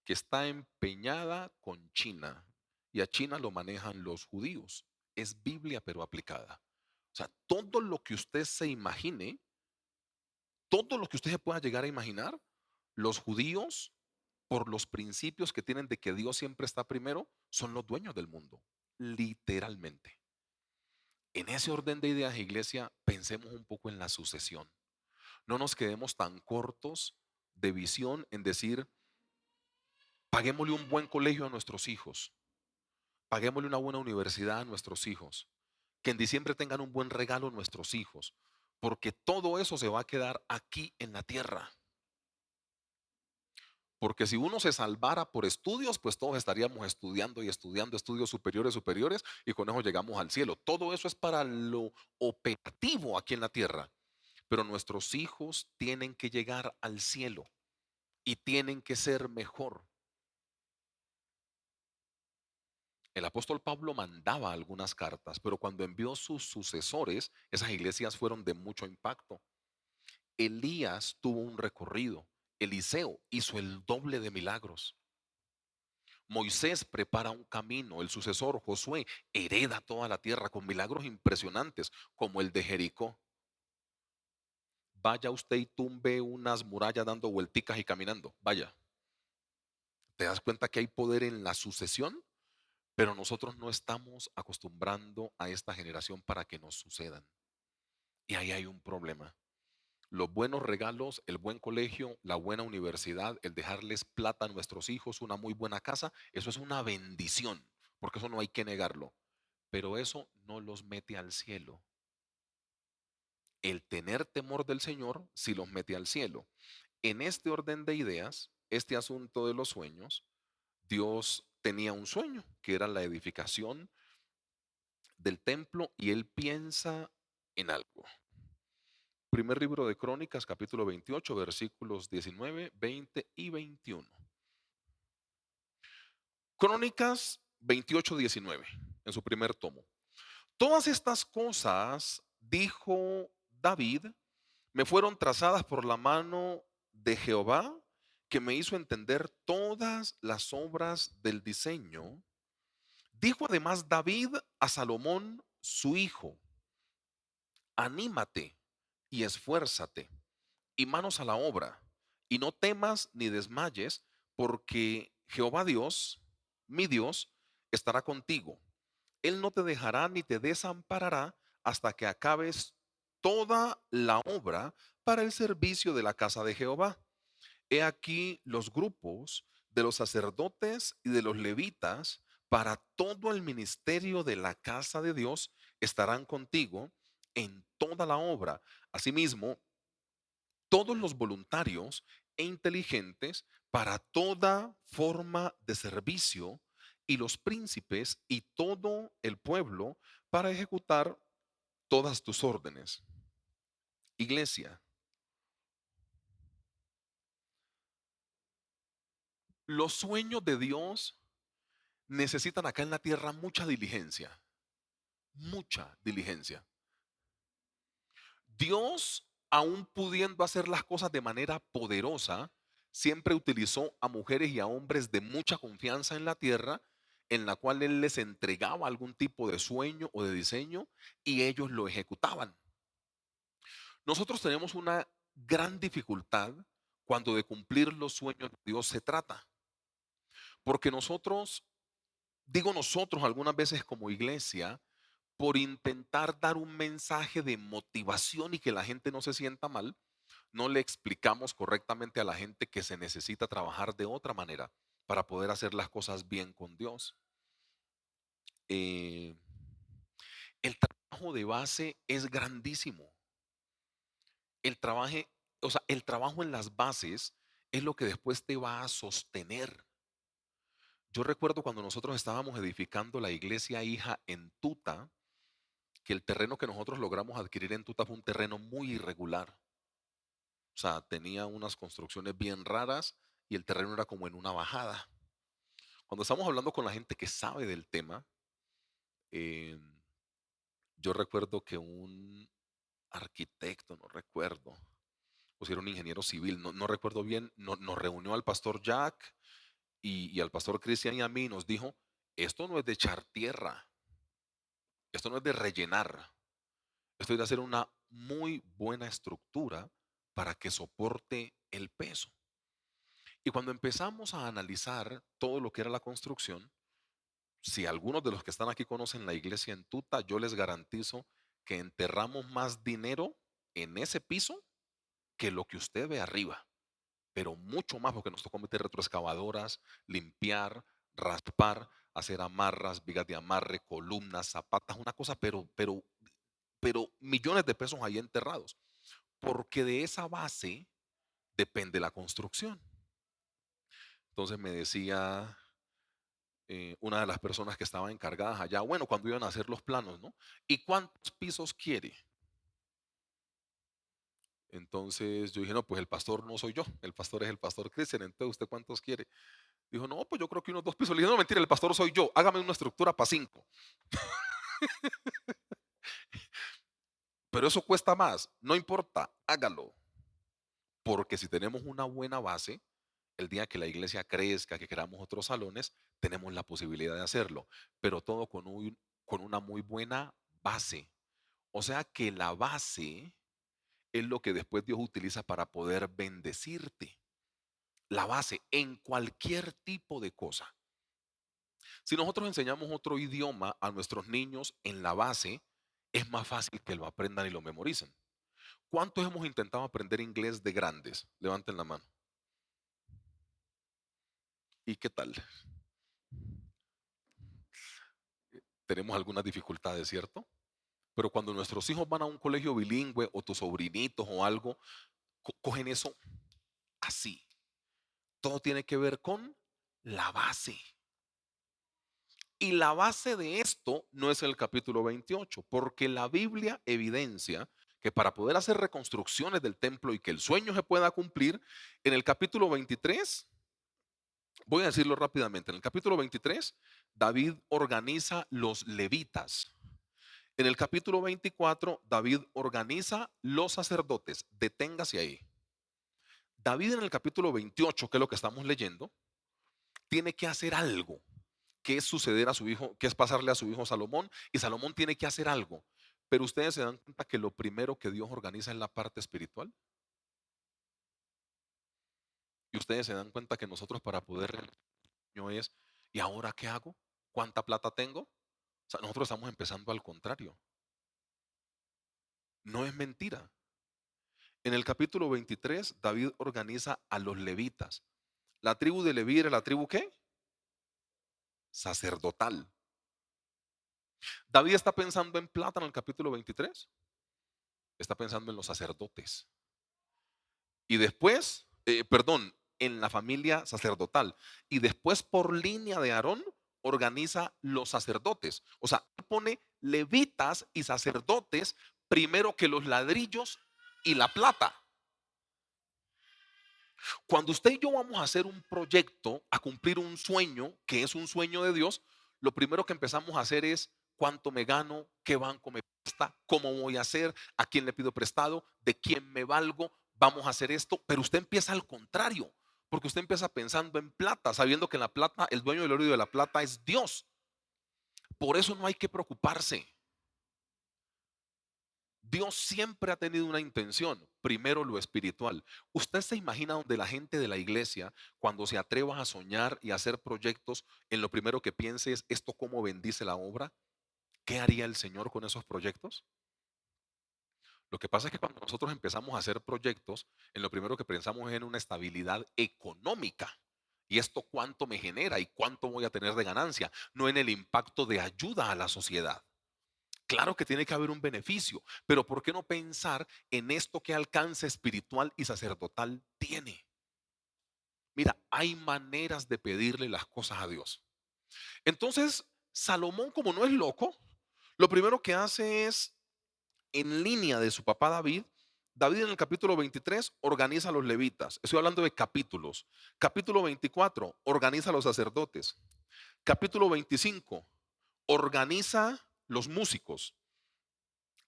que está empeñada con China y a China lo manejan los judíos. Es Biblia pero aplicada. O sea, todo lo que usted se imagine, todo lo que usted se pueda llegar a imaginar, los judíos, por los principios que tienen de que Dios siempre está primero, son los dueños del mundo, literalmente. En ese orden de ideas, iglesia, pensemos un poco en la sucesión. No nos quedemos tan cortos de visión en decir, paguémosle un buen colegio a nuestros hijos, paguémosle una buena universidad a nuestros hijos, que en diciembre tengan un buen regalo a nuestros hijos, porque todo eso se va a quedar aquí en la tierra. Porque si uno se salvara por estudios, pues todos estaríamos estudiando y estudiando estudios superiores, superiores, y con eso llegamos al cielo. Todo eso es para lo operativo aquí en la tierra. Pero nuestros hijos tienen que llegar al cielo y tienen que ser mejor. El apóstol Pablo mandaba algunas cartas, pero cuando envió sus sucesores, esas iglesias fueron de mucho impacto. Elías tuvo un recorrido, Eliseo hizo el doble de milagros. Moisés prepara un camino, el sucesor Josué hereda toda la tierra con milagros impresionantes como el de Jericó. Vaya usted y tumbe unas murallas dando vuelticas y caminando. Vaya, ¿te das cuenta que hay poder en la sucesión? Pero nosotros no estamos acostumbrando a esta generación para que nos sucedan. Y ahí hay un problema. Los buenos regalos, el buen colegio, la buena universidad, el dejarles plata a nuestros hijos, una muy buena casa, eso es una bendición, porque eso no hay que negarlo. Pero eso no los mete al cielo. El tener temor del Señor sí los mete al cielo. En este orden de ideas, este asunto de los sueños, Dios tenía un sueño, que era la edificación del templo, y él piensa en algo. Primer libro de Crónicas, capítulo 28, versículos 19, 20 y 21. Crónicas 28, 19, en su primer tomo. Todas estas cosas, dijo David, me fueron trazadas por la mano de Jehová, que me hizo entender todas las obras del diseño. Dijo además David a Salomón, su hijo, anímate y esfuérzate y manos a la obra, y no temas ni desmayes, porque Jehová Dios, mi Dios, estará contigo. Él no te dejará ni te desamparará hasta que acabes toda la obra para el servicio de la casa de Jehová. He aquí los grupos de los sacerdotes y de los levitas para todo el ministerio de la casa de Dios estarán contigo en toda la obra. Asimismo, todos los voluntarios e inteligentes para toda forma de servicio, y los príncipes y todo el pueblo para ejecutar todas tus órdenes. Iglesia, los sueños de Dios necesitan acá en la tierra mucha diligencia, mucha diligencia. Dios, aún pudiendo hacer las cosas de manera poderosa, siempre utilizó a mujeres y a hombres de mucha confianza en la tierra, en la cual Él les entregaba algún tipo de sueño o de diseño y ellos lo ejecutaban. Nosotros tenemos una gran dificultad cuando de cumplir los sueños de Dios se trata, porque nosotros, digo nosotros algunas veces como iglesia, por intentar dar un mensaje de motivación y que la gente no se sienta mal, no le explicamos correctamente a la gente que se necesita trabajar de otra manera para poder hacer las cosas bien con Dios. Eh, el trabajo de base es grandísimo. El trabajo, o sea, el trabajo en las bases es lo que después te va a sostener. Yo recuerdo cuando nosotros estábamos edificando la iglesia hija en Tuta, que el terreno que nosotros logramos adquirir en Tuta fue un terreno muy irregular. O sea, tenía unas construcciones bien raras y el terreno era como en una bajada. Cuando estamos hablando con la gente que sabe del tema, eh, yo recuerdo que un arquitecto, no recuerdo, o si era un ingeniero civil, no recuerdo bien, nos reunió al pastor Jack y al pastor Cristian y a mí, y nos dijo, esto no es de echar tierra, esto no es de rellenar, esto es de hacer una muy buena estructura para que soporte el peso. Y cuando empezamos a analizar todo lo que era la construcción, si algunos de los que están aquí conocen la iglesia en Tuta, yo les garantizo que enterramos más dinero en ese piso que lo que usted ve arriba, pero mucho más porque nos tocó meter retroexcavadoras, limpiar, raspar, hacer amarras, vigas de amarre, columnas, zapatas, una cosa, pero millones de pesos ahí enterrados, porque de esa base depende la construcción. Entonces me decía una de las personas que estaban encargadas allá, bueno, cuando iban a hacer los planos, ¿no? ¿Y cuántos pisos quiere? Entonces yo dije, no, pues el pastor no soy yo, el pastor es el pastor Cristian, entonces ¿usted cuántos quiere? Dijo, no, pues yo creo que unos 2 pisos. Le dije, no, mentira, el pastor soy yo. Hágame una estructura para 5. Pero eso cuesta más. No importa, hágalo. Porque si tenemos una buena base, el día que la iglesia crezca, que queramos otros salones, tenemos la posibilidad de hacerlo. Pero todo con una muy buena base. O sea que la base es lo que después Dios utiliza para poder bendecirte. La base en cualquier tipo de cosa. Si nosotros enseñamos otro idioma a nuestros niños en la base, es más fácil que lo aprendan y lo memoricen. ¿Cuántos hemos intentado aprender inglés de grandes? Levanten la mano. ¿Y qué tal? Tenemos algunas dificultades, ¿cierto? Pero cuando nuestros hijos van a un colegio bilingüe o tus sobrinitos o algo, cogen eso así. Todo tiene que ver con la base. Y la base de esto no es el capítulo 28, porque la Biblia evidencia que para poder hacer reconstrucciones del templo y que el sueño se pueda cumplir, en el capítulo 23, voy a decirlo rápidamente, en el capítulo 23, David organiza los levitas. En el capítulo 24, David organiza los sacerdotes. Deténgase ahí. David en el capítulo 28, que es lo que estamos leyendo, tiene que hacer algo, que es suceder a su hijo, que es pasarle a su hijo Salomón, y Salomón tiene que hacer algo. Pero ustedes se dan cuenta que lo primero que Dios organiza es la parte espiritual. Y ustedes se dan cuenta que nosotros para poder no es, ¿y ahora qué hago? ¿Cuánta plata tengo? O sea, nosotros estamos empezando al contrario. No es mentira. En el capítulo 23, David organiza a los levitas. La tribu de Leví era la tribu ¿qué? Sacerdotal. David está pensando en plata en el capítulo 23. Está pensando en los sacerdotes. Y después, perdón, en la familia sacerdotal. Y después por línea de Aarón organiza los sacerdotes. O sea, pone levitas y sacerdotes primero que los ladrillos y la plata. Cuando usted y yo vamos a hacer un proyecto, a cumplir un sueño, que es un sueño de Dios, lo primero que empezamos a hacer es cuánto me gano, qué banco me presta, cómo voy a hacer, a quién le pido prestado, de quién me valgo, vamos a hacer esto. Pero usted empieza al contrario, porque usted empieza pensando en plata, sabiendo que la plata, el dueño del oro y de la plata es Dios. Por eso no hay que preocuparse. Dios siempre ha tenido una intención, primero lo espiritual. ¿Usted se imagina donde la gente de la iglesia, cuando se atreva a soñar y a hacer proyectos, en lo primero que piense es esto cómo bendice la obra? ¿Qué haría el Señor con esos proyectos? Lo que pasa es que cuando nosotros empezamos a hacer proyectos, en lo primero que pensamos es en una estabilidad económica. ¿Y esto cuánto me genera y cuánto voy a tener de ganancia? No en el impacto de ayuda a la sociedad. Claro que tiene que haber un beneficio, pero ¿por qué no pensar en esto que alcance espiritual y sacerdotal tiene? Mira, hay maneras de pedirle las cosas a Dios. Entonces, Salomón, como no es loco, lo primero que hace es, en línea de su papá David, David en el capítulo 23 organiza a los levitas. Estoy hablando de capítulos. Capítulo 24 organiza a los sacerdotes. Capítulo 25 organiza los músicos.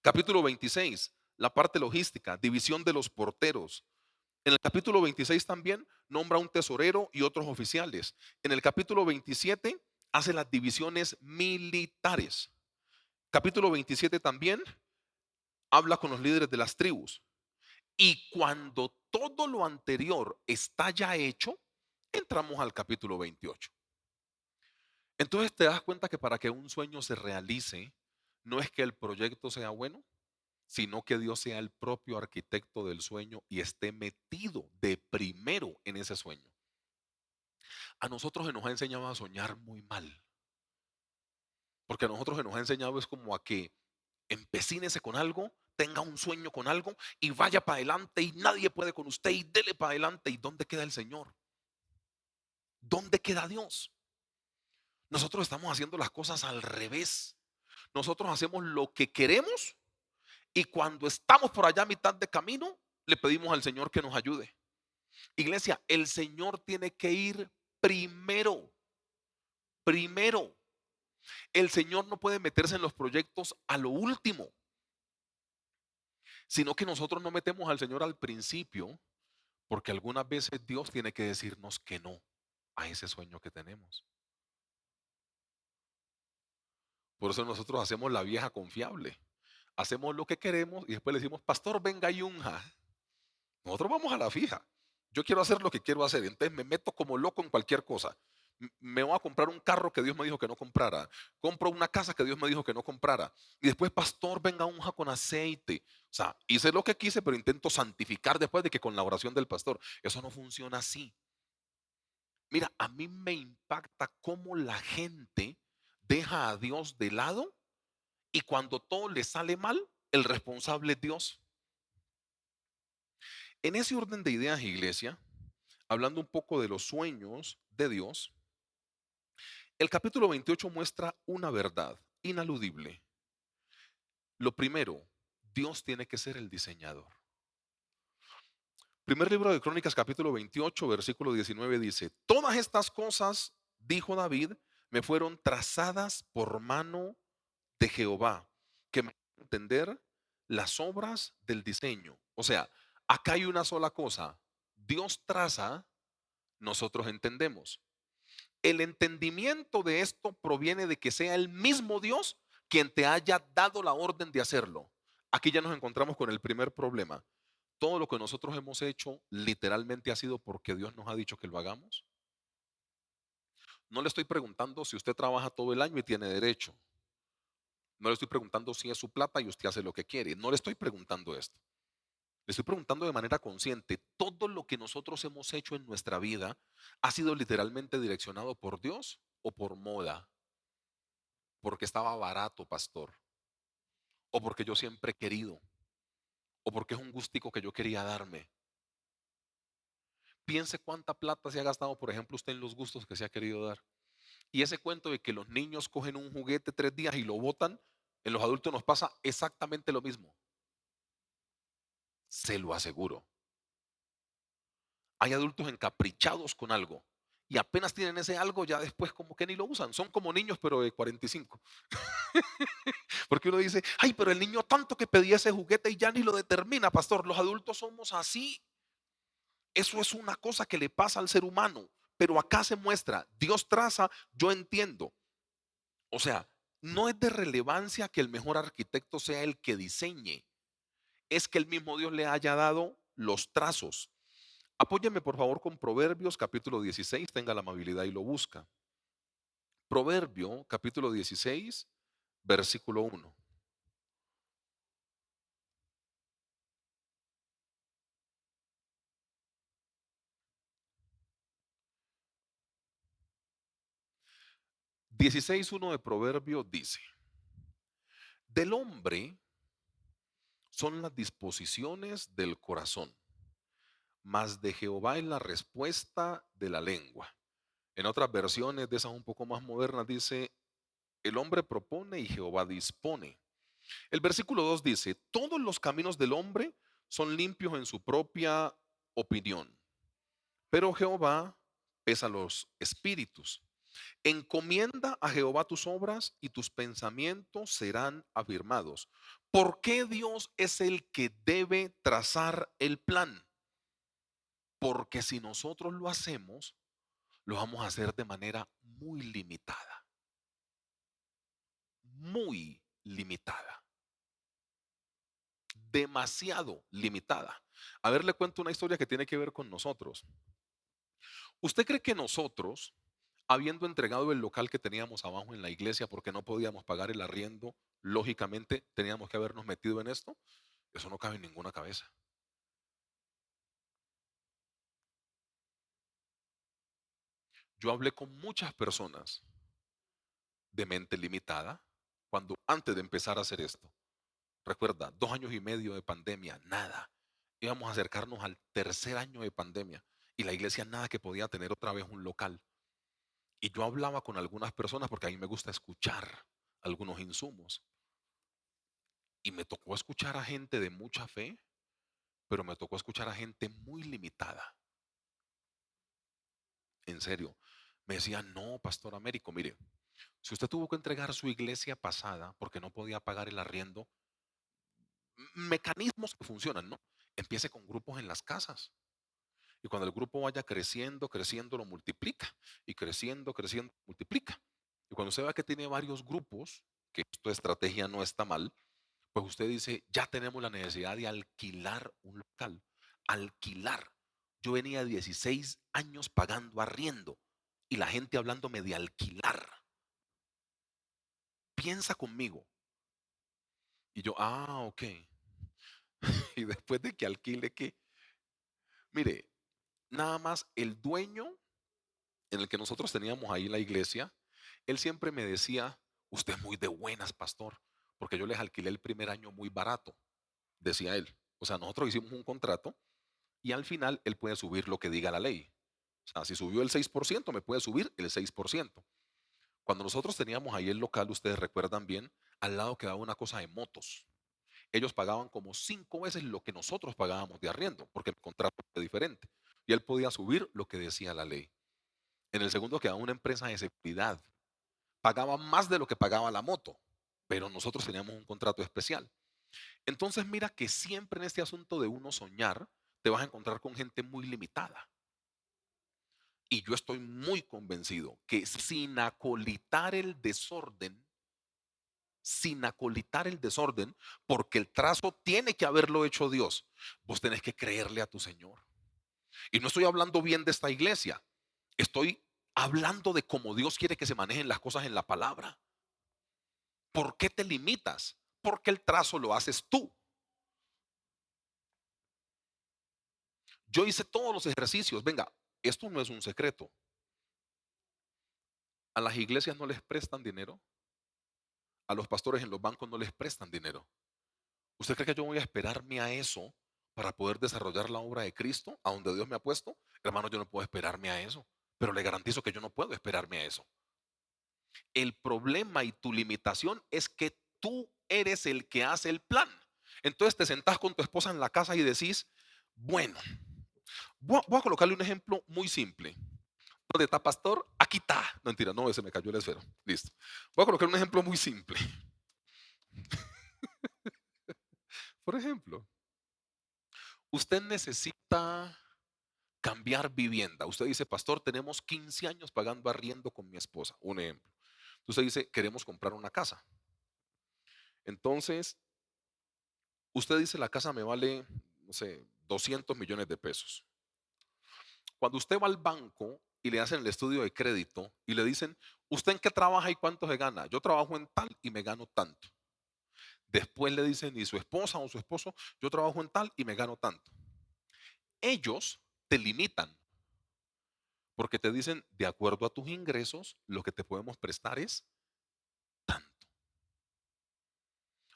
Capítulo 26, la parte logística, división de los porteros. En el capítulo 26 también nombra un tesorero y otros oficiales. En el capítulo 27 hace las divisiones militares. Capítulo 27 también habla con los líderes de las tribus. Y cuando todo lo anterior está ya hecho, entramos al capítulo 28. Entonces te das cuenta que para que un sueño se realice, no es que el proyecto sea bueno, sino que Dios sea el propio arquitecto del sueño y esté metido de primero en ese sueño. A nosotros se nos ha enseñado a soñar muy mal, porque a nosotros se nos ha enseñado es como a que empecínese con algo, tenga un sueño con algo y vaya para adelante y nadie puede con usted y dele para adelante. ¿Y dónde queda el Señor? ¿Dónde queda Dios? Nosotros estamos haciendo las cosas al revés. Nosotros hacemos lo que queremos y cuando estamos por allá a mitad de camino, le pedimos al Señor que nos ayude. Iglesia, el Señor tiene que ir primero. Primero. El Señor no puede meterse en los proyectos a lo último, sino que nosotros no metemos al Señor al principio, porque algunas veces Dios tiene que decirnos que no a ese sueño que tenemos. Por eso nosotros hacemos la vieja confiable. Hacemos lo que queremos y después le decimos, pastor, venga y unja. Nosotros vamos a la fija. Yo quiero hacer lo que quiero hacer. Entonces me meto como loco en cualquier cosa. Me voy a comprar un carro que Dios me dijo que no comprara. Compro una casa que Dios me dijo que no comprara. Y después, pastor, venga, unja con aceite. O sea, hice lo que quise, pero intento santificar después de que con la oración del pastor. Eso no funciona así. Mira, a mí me impacta cómo la gente deja a Dios de lado y cuando todo le sale mal, el responsable es Dios. En ese orden de ideas, iglesia, hablando un poco de los sueños de Dios, el capítulo 28 muestra una verdad inaludible. Lo primero, Dios tiene que ser el diseñador. Primer libro de Crónicas, capítulo 28, versículo 19 dice, todas estas cosas, dijo David, me fueron trazadas por mano de Jehová, que me hace entender las obras del diseño. O sea, acá hay una sola cosa. Dios traza, nosotros entendemos. El entendimiento de esto proviene de que sea el mismo Dios quien te haya dado la orden de hacerlo. Aquí ya nos encontramos con el primer problema. Todo lo que nosotros hemos hecho literalmente ha sido porque Dios nos ha dicho que lo hagamos. No le estoy preguntando si usted trabaja todo el año y tiene derecho. No le estoy preguntando si es su plata y usted hace lo que quiere. No le estoy preguntando esto. Le estoy preguntando de manera consciente, ¿todo lo que nosotros hemos hecho en nuestra vida ha sido literalmente direccionado por Dios o por moda? Porque estaba barato, pastor. O porque yo siempre he querido. O porque es un gustico que yo quería darme. Piense cuánta plata se ha gastado, por ejemplo, usted en los gustos que se ha querido dar. Y ese cuento de que los niños cogen un juguete 3 días y lo botan, en los adultos nos pasa exactamente lo mismo. Se lo aseguro. Hay adultos encaprichados con algo y apenas tienen ese algo, ya después como que ni lo usan. Son como niños, pero de 45. Porque uno dice, ay, pero el niño tanto que pedía ese juguete y ya ni lo determina, pastor. Los adultos somos así. Eso es una cosa que le pasa al ser humano. Pero acá se muestra, Dios traza, yo entiendo. O sea, no es de relevancia que el mejor arquitecto sea el que diseñe. Es que el mismo Dios le haya dado los trazos. Apóyeme por favor con Proverbios capítulo 16, tenga la amabilidad y lo busca. Proverbio capítulo 16, versículo 1. Dieciséis uno de Proverbio dice, del hombre son las disposiciones del corazón, mas de Jehová es la respuesta de la lengua. En otras versiones de esas un poco más modernas dice, el hombre propone y Jehová dispone. El versículo 2 dice, todos los caminos del hombre son limpios en su propia opinión, pero Jehová pesa los espíritus. Encomienda a Jehová tus obras y tus pensamientos serán afirmados. ¿Por qué Dios es el que debe trazar el plan? Porque si nosotros lo hacemos, lo vamos a hacer de manera muy limitada. Muy limitada. Demasiado limitada. A ver, le cuento una historia que tiene que ver con nosotros. ¿Usted cree que nosotros, habiendo entregado el local que teníamos abajo en la iglesia porque no podíamos pagar el arriendo, lógicamente teníamos que habernos metido en esto? Eso no cabe en ninguna cabeza. Yo hablé con muchas personas de mente limitada cuando antes de empezar a hacer esto. Recuerda, 2 años y medio de pandemia, nada. Íbamos a acercarnos al tercer año de pandemia y la iglesia nada que podía tener otra vez un local. Y yo hablaba con algunas personas porque a mí me gusta escuchar algunos insumos. Y me tocó escuchar a gente de mucha fe, pero me tocó escuchar a gente muy limitada. En serio. Me decía, no, Pastor Américo, mire, si usted tuvo que entregar su iglesia pasada porque no podía pagar el arriendo, mecanismos que funcionan, ¿no? Empiece con grupos en las casas. Y cuando el grupo vaya creciendo, creciendo, lo multiplica. Y creciendo, creciendo, multiplica. Y cuando usted vea que tiene varios grupos, que esta estrategia no está mal, pues usted dice, ya tenemos la necesidad de alquilar un local. Alquilar. Yo venía 16 años pagando arriendo y la gente hablándome de alquilar. Piensa conmigo. Y yo, ok. Y después de que alquile, ¿qué? Mire, nada más el dueño en el que nosotros teníamos ahí la iglesia, él siempre me decía, usted es muy de buenas, pastor, porque yo les alquilé el primer año muy barato, decía él. O sea, nosotros hicimos un contrato y al final él puede subir lo que diga la ley. O sea, si subió el 6%, me puede subir el 6%. Cuando nosotros teníamos ahí el local, ustedes recuerdan bien, al lado quedaba una cosa de motos. Ellos pagaban como 5 veces lo que nosotros pagábamos de arriendo, porque el contrato era diferente. Y él podía subir lo que decía la ley. En el segundo quedaba una empresa de seguridad. Pagaba más de lo que pagaba la moto, pero nosotros teníamos un contrato especial. Entonces mira que siempre en este asunto de uno soñar, te vas a encontrar con gente muy limitada. Y yo estoy muy convencido que sin acolitar el desorden, porque el trazo tiene que haberlo hecho Dios, vos tenés que creerle a tu Señor. Y no estoy hablando bien de esta iglesia, estoy hablando de cómo Dios quiere que se manejen las cosas en la palabra. ¿Por qué te limitas? Porque el trazo lo haces tú. Yo hice todos los ejercicios. Venga, esto no es un secreto. A las iglesias no les prestan dinero. A los pastores en los bancos no les prestan dinero. ¿Usted cree que yo voy a esperarme a eso para poder desarrollar la obra de Cristo, a donde Dios me ha puesto? Hermano, yo no puedo esperarme a eso. Pero le garantizo que yo no puedo esperarme a eso. El problema y tu limitación es que tú eres el que hace el plan. Entonces te sentás con tu esposa en la casa y decís, bueno, voy a colocarle un ejemplo muy simple. ¿Dónde está, pastor? Aquí está. No, mentira, no, se me cayó el esfero. Listo. Voy a colocar un ejemplo muy simple. Por ejemplo, usted necesita cambiar vivienda. Usted dice, pastor, tenemos 15 años pagando arriendo con mi esposa. Un ejemplo. Usted dice, queremos comprar una casa. Entonces, usted dice, la casa me vale, no sé, 200 millones de pesos. Cuando usted va al banco y le hacen el estudio de crédito y le dicen, ¿usted en qué trabaja y cuánto se gana? Yo trabajo en tal y me gano tanto. Después le dicen, ¿y su esposa o su esposo? Yo trabajo en tal y me gano tanto. Ellos te limitan porque te dicen, de acuerdo a tus ingresos, lo que te podemos prestar es tanto.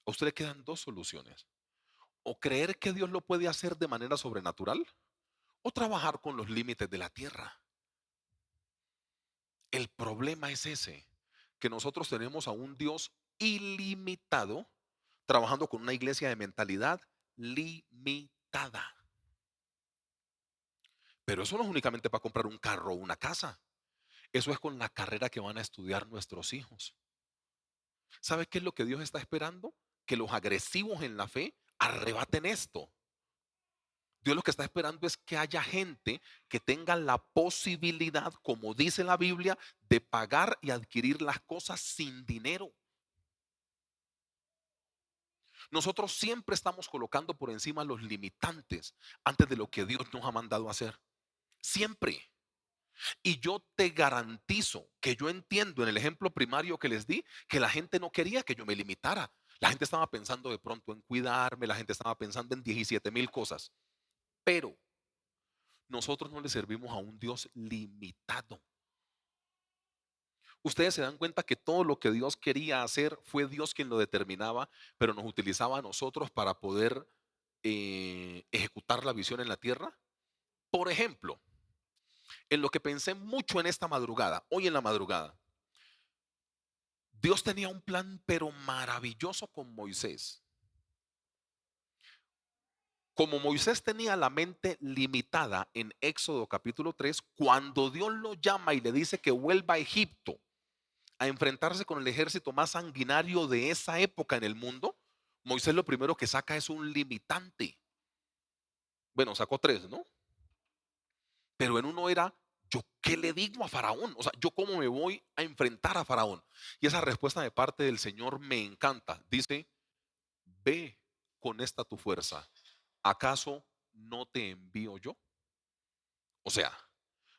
A usted le quedan dos soluciones. O creer que Dios lo puede hacer de manera sobrenatural o trabajar con los límites de la tierra. El problema es ese, que nosotros tenemos a un Dios ilimitado trabajando con una iglesia de mentalidad limitada. Pero eso no es únicamente para comprar un carro o una casa. Eso es con la carrera que van a estudiar nuestros hijos. ¿Sabe qué es lo que Dios está esperando? Que los agresivos en la fe arrebaten esto. Dios lo que está esperando es que haya gente que tenga la posibilidad, como dice la Biblia, de pagar y adquirir las cosas sin dinero. Nosotros siempre estamos colocando por encima los limitantes antes de lo que Dios nos ha mandado a hacer. Siempre. Y yo te garantizo que yo entiendo en el ejemplo primario que les di que la gente no quería que yo me limitara. La gente estaba pensando de pronto en cuidarme, la gente estaba pensando en 17,000 cosas. Pero nosotros no le servimos a un Dios limitado. Ustedes se dan cuenta que todo lo que Dios quería hacer fue Dios quien lo determinaba, pero nos utilizaba a nosotros para poder ejecutar la visión en la tierra. Por ejemplo, en lo que pensé mucho en esta madrugada, hoy en la madrugada, Dios tenía un plan pero maravilloso con Moisés. Como Moisés tenía la mente limitada en Éxodo capítulo 3, cuando Dios lo llama y le dice que vuelva a Egipto a enfrentarse con el ejército más sanguinario de esa época en el mundo, Moisés lo primero que saca es un limitante. Bueno, sacó tres, ¿no? Pero en uno era, ¿yo qué le digo a Faraón? O sea, ¿yo cómo me voy a enfrentar a Faraón? Y esa respuesta de parte del Señor me encanta. Dice, ve con esta tu fuerza. ¿Acaso no te envío yo? O sea,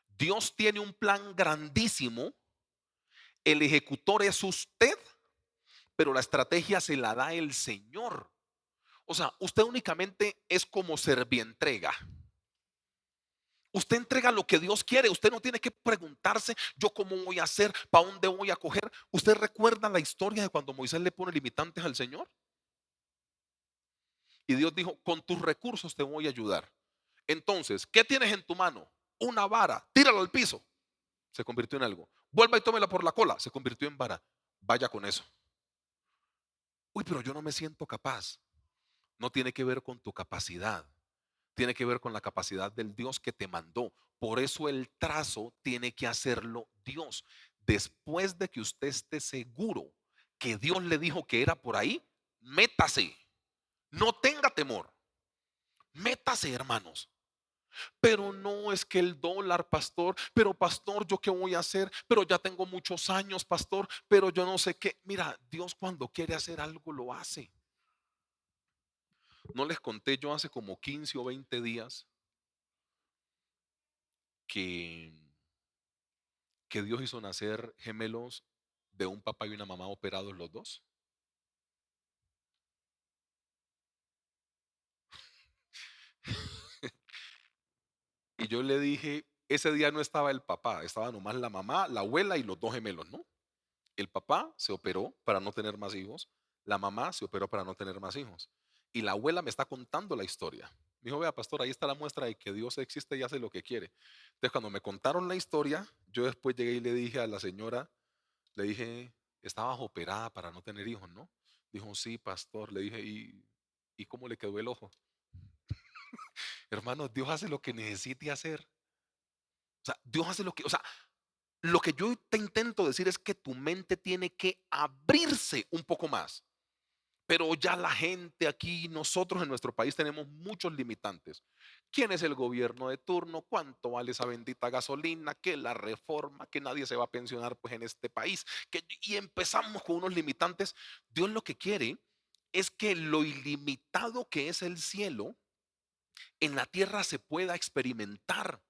Dios tiene un plan grandísimo, el ejecutor es usted, pero la estrategia se la da el Señor. O sea, usted únicamente es como servientrega. Usted entrega lo que Dios quiere. Usted no tiene que preguntarse, yo cómo voy a hacer, para dónde voy a coger. ¿Usted recuerda la historia de cuando Moisés le pone limitantes al Señor? Y Dios dijo, con tus recursos te voy a ayudar. Entonces, ¿qué tienes en tu mano? Una vara, tíralo al piso. Se convirtió en algo. Vuelva y tómela por la cola. Se convirtió en vara. Vaya con eso. Uy, pero yo no me siento capaz. No tiene que ver con tu capacidad. Tiene que ver con la capacidad del Dios que te mandó. Por eso el trazo tiene que hacerlo Dios. Después de que usted esté seguro que Dios le dijo que era por ahí, métase. No tenga temor. Métase, hermanos. Pero no es que el dólar, pastor, pero pastor, ¿yo qué voy a hacer? Pero ya tengo muchos años, pastor, pero yo no sé qué. Mira, Dios cuando quiere hacer algo lo hace. No les conté yo hace como 15 o 20 días que, que Dios hizo nacer gemelos de un papá y una mamá operados los dos. Y yo le dije, ese día no estaba el papá, estaba nomás la mamá, la abuela y los dos gemelos, ¿no? El papá se operó para no tener más hijos, la mamá se operó para no tener más hijos. Y la abuela me está contando la historia. Me dijo, vea, pastor, ahí está la muestra de que Dios existe y hace lo que quiere. Entonces, cuando me contaron la historia, yo después llegué y le dije a la señora, le dije, estabas operada para no tener hijos, ¿no? Dijo, sí, pastor. Le dije, ¿y cómo le quedó el ojo? Hermano, Dios hace lo que necesite hacer. O sea, Dios hace lo que, o sea, lo que yo te intento decir es que tu mente tiene que abrirse un poco más. Pero ya la gente aquí, nosotros en nuestro país tenemos muchos limitantes. ¿Quién es el gobierno de turno? ¿Cuánto vale esa bendita gasolina? ¿Qué la reforma? ¿Que nadie se va a pensionar pues en este país? Y empezamos con unos limitantes. Dios lo que quiere es que lo ilimitado que es el cielo en la tierra se pueda experimentar.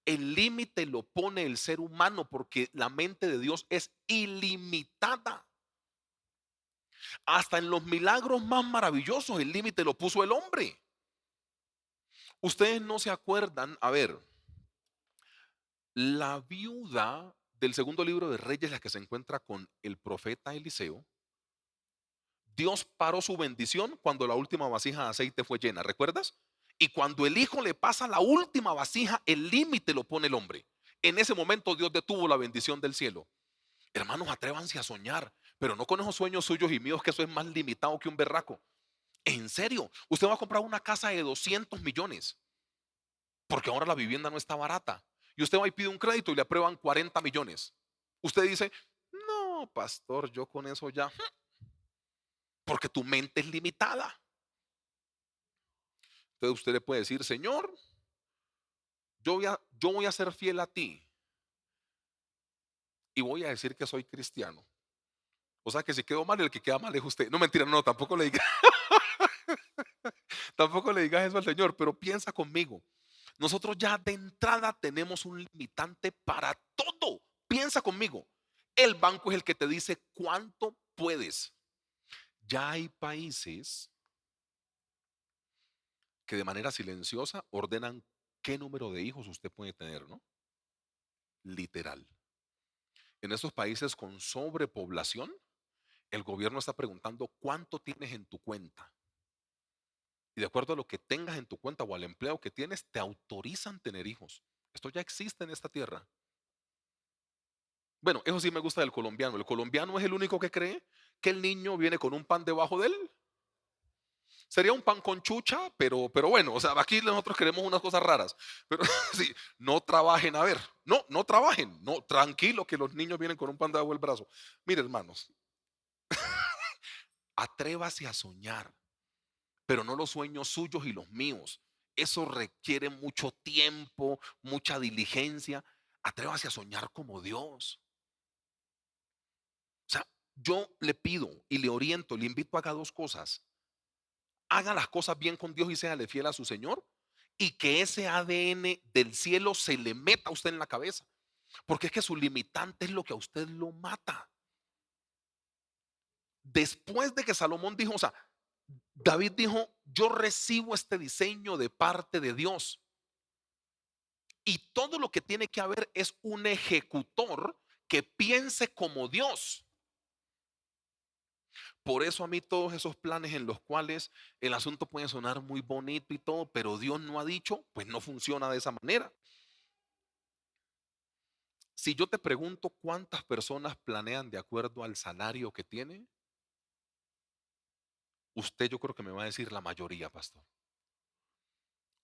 El límite lo pone el ser humano porque la mente de Dios es ilimitada. Hasta en los milagros más maravillosos el límite lo puso el hombre. Ustedes no se acuerdan, a ver, la viuda del segundo libro de Reyes, la que se encuentra con el profeta Eliseo, Dios paró su bendición cuando la última vasija de aceite fue llena, ¿recuerdas? Y cuando el hijo le pasa la última vasija, el límite lo pone el hombre. En ese momento Dios detuvo la bendición del cielo. Hermanos, atrévanse a soñar, pero no con esos sueños suyos y míos, que eso es más limitado que un berraco. En serio, usted va a comprar una casa de 200 millones, porque ahora la vivienda no está barata. Y usted va y pide un crédito y le aprueban 40 millones. Usted dice, no, pastor, yo con eso ya, porque tu mente es limitada. Entonces usted le puede decir, Señor, yo voy a ser fiel a ti y voy a decir que soy cristiano. O sea que si quedó mal, el que queda mal es usted. No, mentira, no, tampoco le diga, tampoco le digas eso al Señor, pero piensa conmigo. Nosotros ya de entrada tenemos un limitante para todo. Piensa conmigo. El banco es el que te dice cuánto puedes. Ya hay países que de manera silenciosa ordenan qué número de hijos usted puede tener, ¿no? Literal. En esos países con sobrepoblación, el gobierno está preguntando cuánto tienes en tu cuenta. Y de acuerdo a lo que tengas en tu cuenta o al empleo que tienes, te autorizan tener hijos. Esto ya existe en esta tierra. Bueno, eso sí me gusta del colombiano. El colombiano es el único que cree que el niño viene con un pan debajo de él. Sería un pan con chucha, pero bueno, o sea, aquí nosotros queremos unas cosas raras. Pero sí, no trabajen a ver. No, no trabajen. No, tranquilo que los niños vienen con un pan de agua el brazo. Mire, hermanos, atrévase a soñar, pero no los sueños suyos y los míos. Eso requiere mucho tiempo, mucha diligencia. Atrévase a soñar como Dios. O sea, yo le pido y le oriento, le invito a que haga dos cosas. Haga las cosas bien con Dios y séale fiel a su Señor. Y que ese ADN del cielo se le meta a usted en la cabeza. Porque es que su limitante es lo que a usted lo mata. Después de que Salomón dijo, o sea, David dijo, yo recibo este diseño de parte de Dios. Y todo lo que tiene que haber es un ejecutor que piense como Dios. Por eso a mí todos esos planes en los cuales el asunto puede sonar muy bonito y todo, pero Dios no ha dicho, pues no funciona de esa manera. Si yo te pregunto cuántas personas planean de acuerdo al salario que tiene, usted yo creo que me va a decir la mayoría, pastor.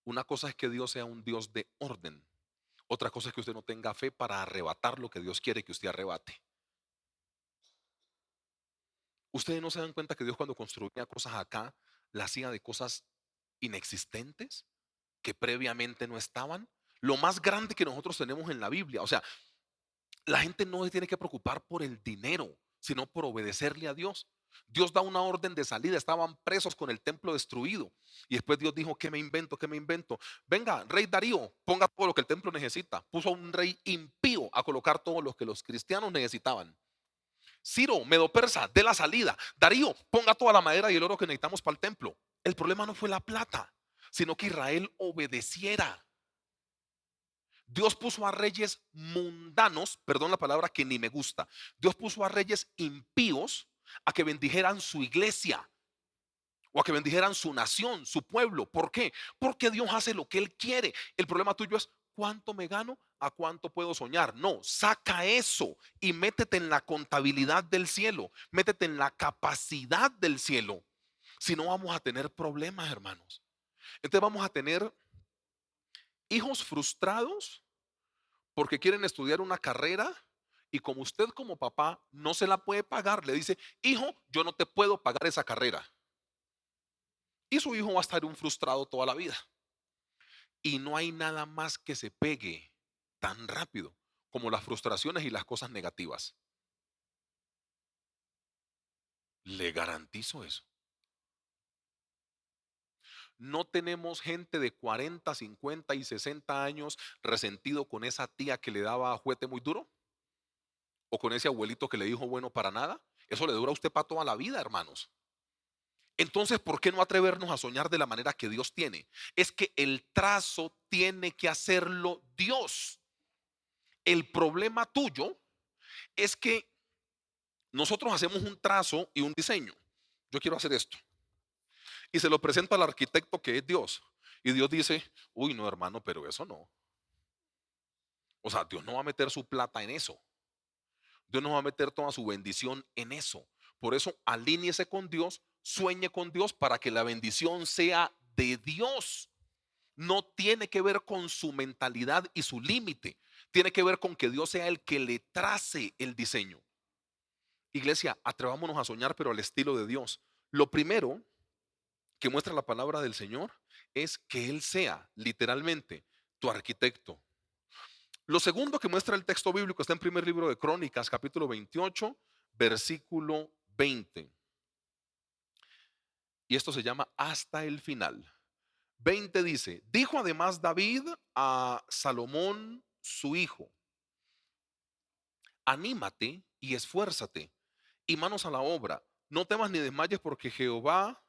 Una cosa es que Dios sea un Dios de orden. Otra cosa es que usted no tenga fe para arrebatar lo que Dios quiere que usted arrebate. Ustedes no se dan cuenta que Dios cuando construía cosas acá, las hacía de cosas inexistentes que previamente no estaban. Lo más grande que nosotros tenemos en la Biblia, o sea, la gente no se tiene que preocupar por el dinero, sino por obedecerle a Dios. Dios da una orden de salida, estaban presos con el templo destruido. Y después Dios dijo, ¿qué me invento? ¿Qué me invento? Venga, rey Darío, ponga todo lo que el templo necesita. Puso a un rey impío a colocar todo lo que los cristianos necesitaban. Ciro, Medo Persa, de la salida. Darío, ponga toda la madera y el oro que necesitamos para el templo. El problema no fue la plata, sino que Israel obedeciera. Dios puso a reyes mundanos, perdón la palabra que ni me gusta. Dios puso a reyes impíos a que bendijeran su iglesia o a que bendijeran su nación, su pueblo. ¿Por qué? Porque Dios hace lo que Él quiere. El problema tuyo es cuánto me gano, a cuánto puedo soñar. No, saca eso y métete en la contabilidad del cielo, métete en la capacidad del cielo. Si no, vamos a tener problemas, hermanos. Entonces vamos a tener hijos frustrados porque quieren estudiar una carrera y como usted como papá no se la puede pagar, le dice, hijo, yo no te puedo pagar esa carrera. Y su hijo va a estar un frustrado toda la vida. Y no hay nada más que se pegue tan rápido como las frustraciones y las cosas negativas. Le garantizo eso. No tenemos gente de 40, 50 y 60 años resentido con esa tía que le daba juguete muy duro o con ese abuelito que le dijo bueno para nada. Eso le dura a usted para toda la vida, hermanos. Entonces, ¿por qué no atrevernos a soñar de la manera que Dios tiene? Es que el trazo tiene que hacerlo Dios. El problema tuyo es que nosotros hacemos un trazo y un diseño. Yo quiero hacer esto. Y se lo presento al arquitecto que es Dios. Y Dios dice, uy, no, hermano, pero eso no. O sea, Dios no va a meter su plata en eso. Dios no va a meter toda su bendición en eso. Por eso, alíñese con Dios, sueñe con Dios para que la bendición sea de Dios. No tiene que ver con su mentalidad y su límite. Tiene que ver con que Dios sea el que le trace el diseño. Iglesia, atrevámonos a soñar, pero al estilo de Dios. Lo primero que muestra la palabra del Señor es que Él sea literalmente tu arquitecto. Lo segundo que muestra el texto bíblico está en primer libro de Crónicas, capítulo 28, versículo 20. Y esto se llama hasta el final. 20 dice, dijo además David a Salomón, su hijo, anímate y esfuérzate y manos a la obra. No temas ni desmayes porque Jehová,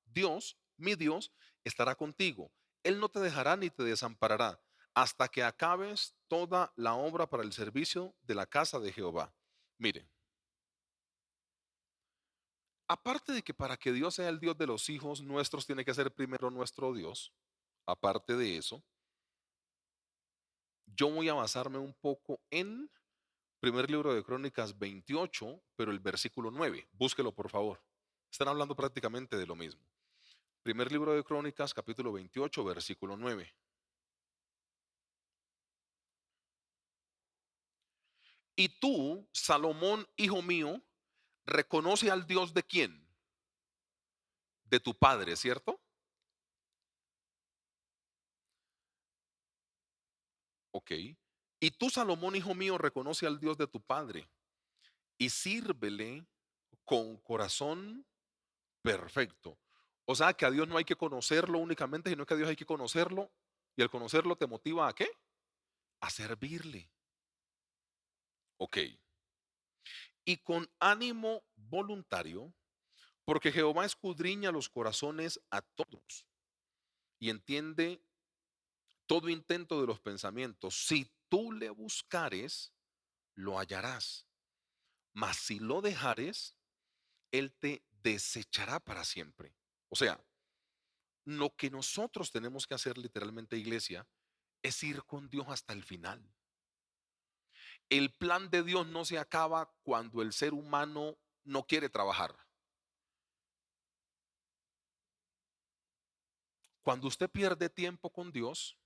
Dios, mi Dios, estará contigo. Él no te dejará ni te desamparará hasta que acabes toda la obra para el servicio de la casa de Jehová. Mire, aparte de que para que Dios sea el Dios de los hijos nuestros, tiene que ser primero nuestro Dios. Aparte de eso, yo voy a basarme un poco en primer libro de Crónicas 28, pero el versículo 9. Búsquelo, por favor. Están hablando prácticamente de lo mismo. Primer libro de Crónicas, capítulo 28, versículo 9. Y tú, Salomón, hijo mío, reconoce al Dios de quién? De tu padre, ¿cierto? Ok. Y tú, Salomón, hijo mío, reconoce al Dios de tu padre y sírvele con corazón perfecto. O sea que a Dios no hay que conocerlo únicamente, sino que a Dios hay que conocerlo. Y el conocerlo te motiva ¿a qué? A servirle. Ok. Y con ánimo voluntario, porque Jehová escudriña los corazones a todos y entiende todo intento de los pensamientos. Si tú le buscares, lo hallarás. Mas si lo dejares, él te desechará para siempre. O sea, lo que nosotros tenemos que hacer literalmente, iglesia, es ir con Dios hasta el final. El plan de Dios no se acaba cuando el ser humano no quiere trabajar. Cuando usted pierde tiempo con Dios,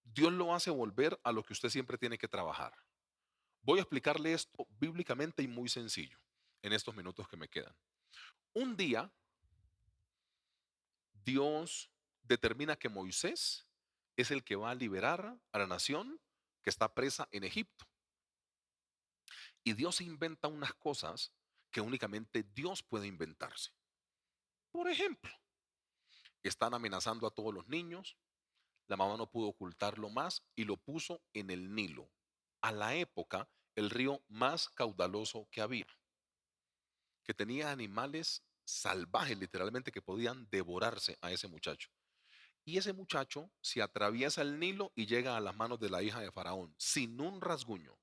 Dios lo hace volver a lo que usted siempre tiene que trabajar. Voy a explicarle esto bíblicamente y muy sencillo en estos minutos que me quedan. Un día, Dios determina que Moisés es el que va a liberar a la nación que está presa en Egipto. Y Dios inventa unas cosas que únicamente Dios puede inventarse. Por ejemplo, están amenazando a todos los niños, la mamá no pudo ocultarlo más y lo puso en el Nilo, a la época el río más caudaloso que había, que tenía animales salvajes literalmente que podían devorarse a ese muchacho. Y ese muchacho se atraviesa el Nilo y llega a las manos de la hija de Faraón sin un rasguño.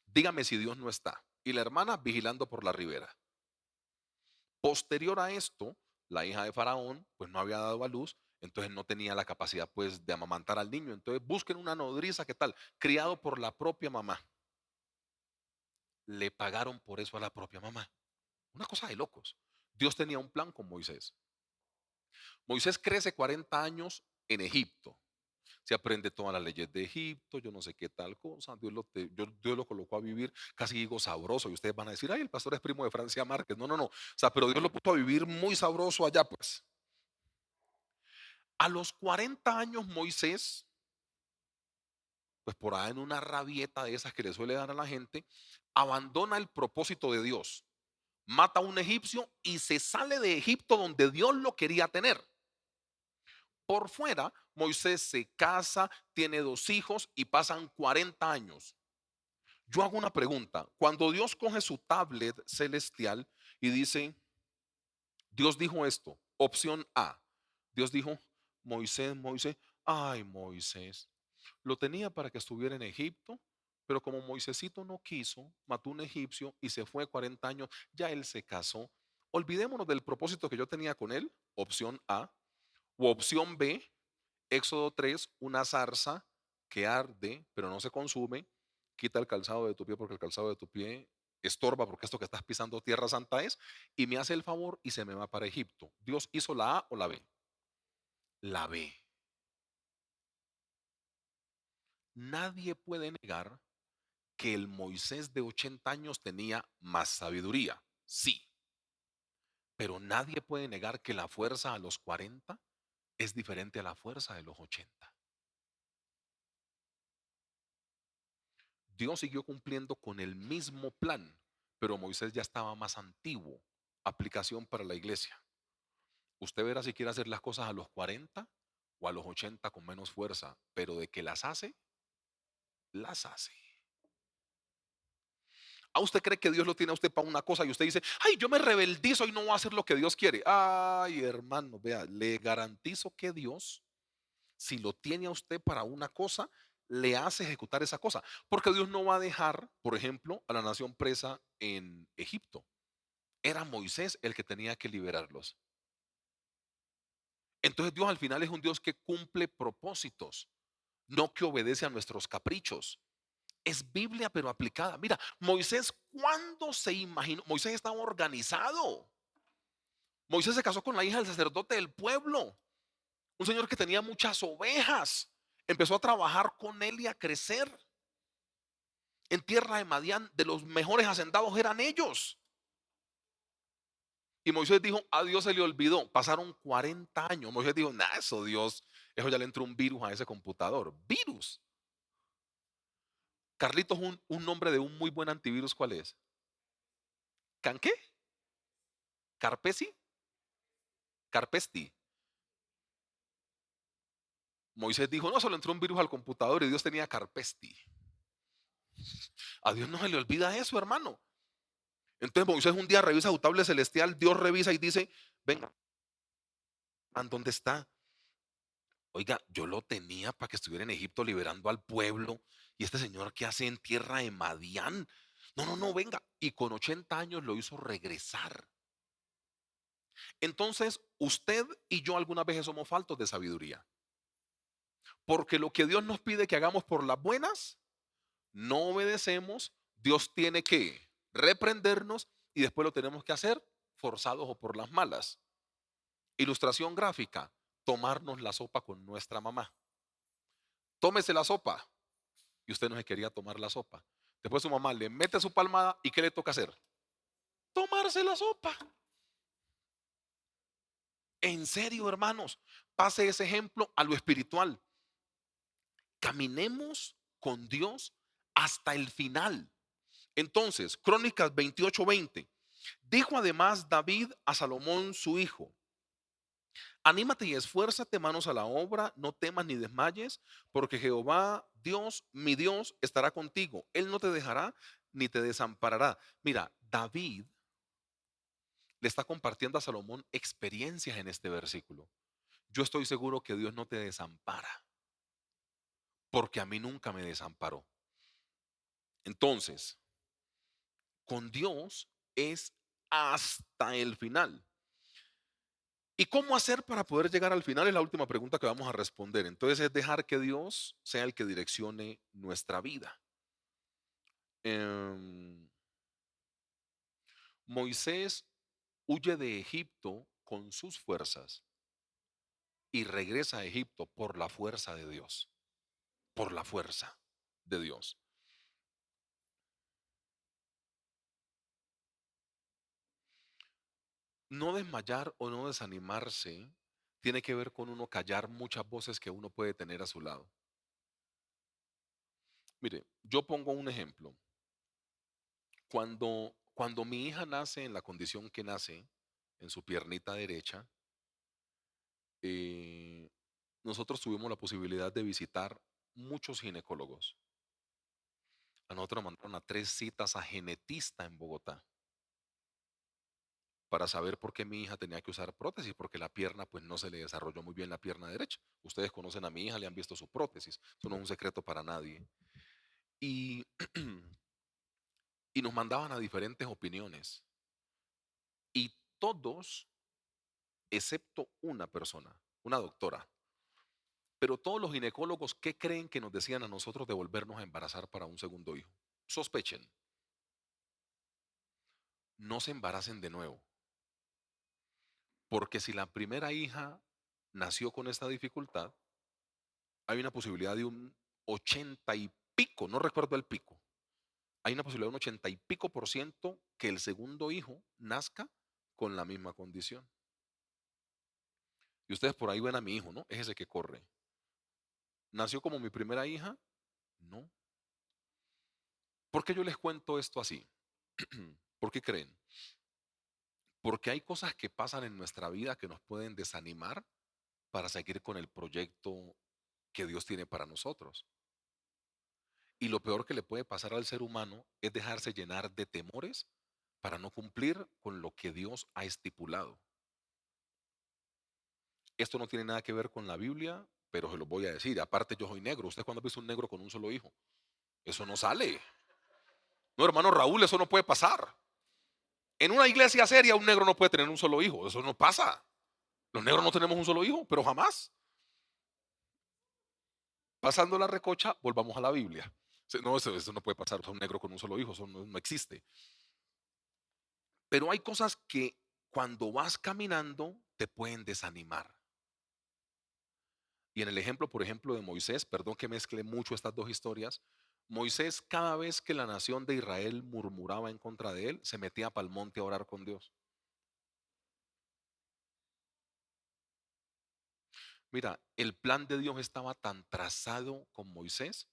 Dígame si Dios no está. Y la hermana vigilando por la ribera. Posterior a esto, la hija de Faraón pues no había dado a luz, entonces no tenía la capacidad pues de amamantar al niño. Entonces busquen una nodriza, ¿qué tal? Criado por la propia mamá. Le pagaron por eso a la propia mamá. Una cosa de locos. Dios tenía un plan con Moisés. Moisés crece 40 años en Egipto. Se aprende todas las leyes de Egipto, yo no sé qué tal cosa. Dios lo colocó a vivir casi digo sabroso. Y ustedes van a decir, ay, el pastor es primo de Francia Márquez. No, no, no. O sea, pero Dios lo puso a vivir muy sabroso allá, pues. A los 40 años Moisés, pues por ahí en una rabieta de esas que le suele dar a la gente, abandona el propósito de Dios, mata a un egipcio y se sale de Egipto donde Dios lo quería tener. Por fuera, Moisés se casa, tiene 2 hijos y pasan 40 años. Yo hago una pregunta. Cuando Dios coge su tablet celestial y dice, Dios dijo esto, opción A. Dios dijo, Moisés, Moisés, ay Moisés, lo tenía para que estuviera en Egipto, pero como Moisésito no quiso, mató a un egipcio y se fue 40 años, ya él se casó. Olvidémonos del propósito que yo tenía con él, opción A, o opción B, Éxodo 3, una zarza que arde, pero no se consume, quita el calzado de tu pie porque el calzado de tu pie estorba porque esto que estás pisando tierra santa es, y me hace el favor y se me va para Egipto. ¿Dios hizo la A o la B? La B. Nadie puede negar que el Moisés de 80 años tenía más sabiduría. Sí, pero nadie puede negar que la fuerza a los 40 es diferente a la fuerza de los 80. Dios siguió cumpliendo con el mismo plan, pero Moisés ya estaba más antiguo. Aplicación para la iglesia. Usted verá si quiere hacer las cosas a los 40 o a los 80 con menos fuerza, pero de que las hace, las hace. ¿A usted cree que Dios lo tiene a usted para una cosa y usted dice, ay, yo me rebeldizo y no voy a hacer lo que Dios quiere? Ay, hermano, vea, le garantizo que Dios, si lo tiene a usted para una cosa, le hace ejecutar esa cosa. Porque Dios no va a dejar, por ejemplo, a la nación presa en Egipto. Era Moisés el que tenía que liberarlos. Entonces Dios al final es un Dios que cumple propósitos, no que obedece a nuestros caprichos. Es Biblia pero aplicada. Mira, Moisés, ¿cuándo se imaginó? Moisés estaba organizado. Moisés se casó con la hija del sacerdote del pueblo, un señor que tenía muchas ovejas. Empezó a trabajar con él y a crecer. En tierra de Madián, de los mejores hacendados eran ellos. Y Moisés dijo, a Dios se le olvidó. Pasaron 40 años. Moisés dijo, nah, eso Dios, eso ya le entró un virus a ese computador. Virus. Carlitos, un nombre de un muy buen antivirus, ¿cuál es? ¿Can qué? ¿Carpesi? ¿Carpesti? Moisés dijo, no, solo entró un virus al computador y Dios tenía Carpesti. A Dios no se le olvida eso, hermano. Entonces Moisés un día revisa su tablet celestial, Dios revisa y dice, venga, ¿dónde está? Oiga, yo lo tenía para que estuviera en Egipto liberando al pueblo. ¿Y este señor qué hace en tierra de Madián? No, no, no, venga. Y con 80 años lo hizo regresar. Entonces, usted y yo algunas veces somos faltos de sabiduría. Porque lo que Dios nos pide que hagamos por las buenas, no obedecemos. Dios tiene que reprendernos y después lo tenemos que hacer forzados o por las malas. Ilustración gráfica, tomarnos la sopa con nuestra mamá. Tómese la sopa. Y usted no se quería tomar la sopa. Después su mamá le mete su palmada y ¿qué le toca hacer? Tomarse la sopa. En serio, hermanos, pase ese ejemplo a lo espiritual. Caminemos con Dios hasta el final. Entonces, Crónicas 28:20. Dijo además David a Salomón su hijo: anímate y esfuérzate, manos a la obra, no temas ni desmayes, porque Jehová Dios, mi Dios, estará contigo. Él no te dejará ni te desamparará. Mira, David le está compartiendo a Salomón experiencias en este versículo. Yo estoy seguro que Dios no te desampara, porque a mí nunca me desamparó. Entonces, con Dios es hasta el final. ¿Y cómo hacer para poder llegar al final? Es la última pregunta que vamos a responder. Entonces es dejar que Dios sea el que direccione nuestra vida. Em, Moisés huye de Egipto con sus fuerzas y regresa a Egipto por la fuerza de Dios, por la fuerza de Dios. No desmayar o no desanimarse tiene que ver con uno callar muchas voces que uno puede tener a su lado. Mire, yo pongo un ejemplo. Cuando mi hija nace en la condición que nace, en su piernita derecha, eh, nosotros tuvimos la posibilidad de visitar muchos ginecólogos. A nosotros nos mandaron a 3 citas a genetista en Bogotá para saber por qué mi hija tenía que usar prótesis, porque la pierna pues no se le desarrolló muy bien la pierna derecha. Ustedes conocen a mi hija, le han visto su prótesis, eso no es un secreto para nadie. Y, y nos mandaban a diferentes opiniones y todos, excepto una persona, una doctora, pero todos los ginecólogos, ¿qué creen que nos decían a nosotros de volvernos a embarazar para un segundo hijo? Sospechen, no se embaracen de nuevo, porque si la primera hija nació con esta dificultad, hay una posibilidad de un 80 y pico, no recuerdo el pico, hay una posibilidad de un 80 y pico% que el segundo hijo nazca con la misma condición. Y ustedes por ahí ven a mi hijo, ¿no? Es ese que corre. ¿Nació como mi primera hija? No. ¿Por qué yo les cuento esto así? ¿Por qué creen? Porque hay cosas que pasan en nuestra vida que nos pueden desanimar para seguir con el proyecto que Dios tiene para nosotros. Y lo peor que le puede pasar al ser humano es dejarse llenar de temores para no cumplir con lo que Dios ha estipulado. Esto no tiene nada que ver con la Biblia, pero se lo voy a decir. Aparte, yo soy negro. ¿Usted cuándo ha visto un negro con un solo hijo? Eso no sale. No, hermano Raúl, eso no puede pasar. En una iglesia seria, un negro no puede tener un solo hijo. Eso no pasa. Los negros no tenemos un solo hijo, pero jamás. Pasando la recocha, volvamos a la Biblia. No, eso no puede pasar. Un negro con un solo hijo, eso no existe. Pero hay cosas que cuando vas caminando te pueden desanimar. Y en el ejemplo, por ejemplo, de Moisés, perdón que mezcle mucho estas dos historias, Moisés cada vez que la nación de Israel murmuraba en contra de él, se metía para el monte a orar con Dios. Mira, el plan de Dios estaba tan trazado con Moisés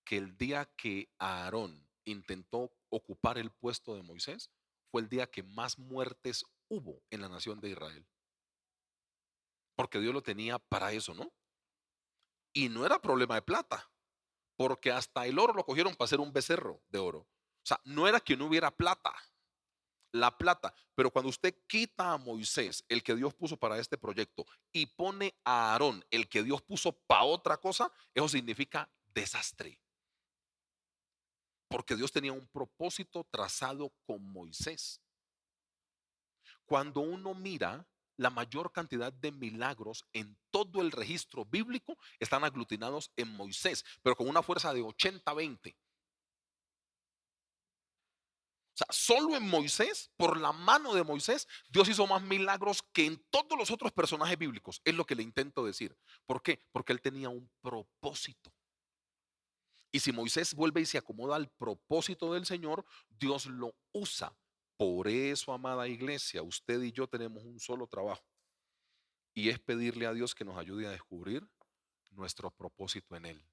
que el día que Aarón intentó ocupar el puesto de Moisés fue el día que más muertes hubo en la nación de Israel. Porque Dios lo tenía para eso, ¿no? Y no era problema de plata, porque hasta el oro lo cogieron para hacer un becerro de oro. O sea, no era que no hubiera plata, la plata, pero cuando usted quita a Moisés, el que Dios puso para este proyecto, y pone a Aarón, el que Dios puso para otra cosa, eso significa desastre. Porque Dios tenía un propósito trazado con Moisés. Cuando uno mira, la mayor cantidad de milagros en todo el registro bíblico están aglutinados en Moisés, pero con una fuerza de 80-20. O sea, solo en Moisés, por la mano de Moisés, Dios hizo más milagros que en todos los otros personajes bíblicos. Es lo que le intento decir. ¿Por qué? Porque él tenía un propósito. Y si Moisés vuelve y se acomoda al propósito del Señor, Dios lo usa. Por eso, amada iglesia, usted y yo tenemos un solo trabajo. Y es pedirle a Dios que nos ayude a descubrir nuestro propósito en Él.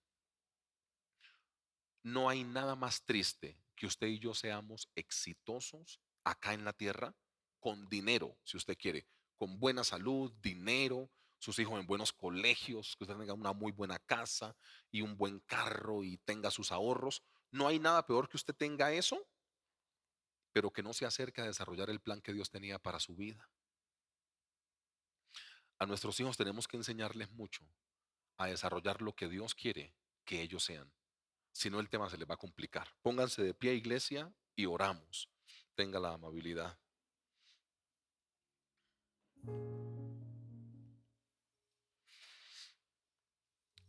No hay nada más triste que usted y yo seamos exitosos acá en la tierra con dinero, si usted quiere, con buena salud, dinero, sus hijos en buenos colegios, que usted tenga una muy buena casa y un buen carro y tenga sus ahorros. No hay nada peor que usted tenga eso, pero que no se acerque a desarrollar el plan que Dios tenía para su vida. A nuestros hijos tenemos que enseñarles mucho a desarrollar lo que Dios quiere que ellos sean. Si no, el tema se les va a complicar. Pónganse de pie, iglesia, y oramos. Tenga la amabilidad.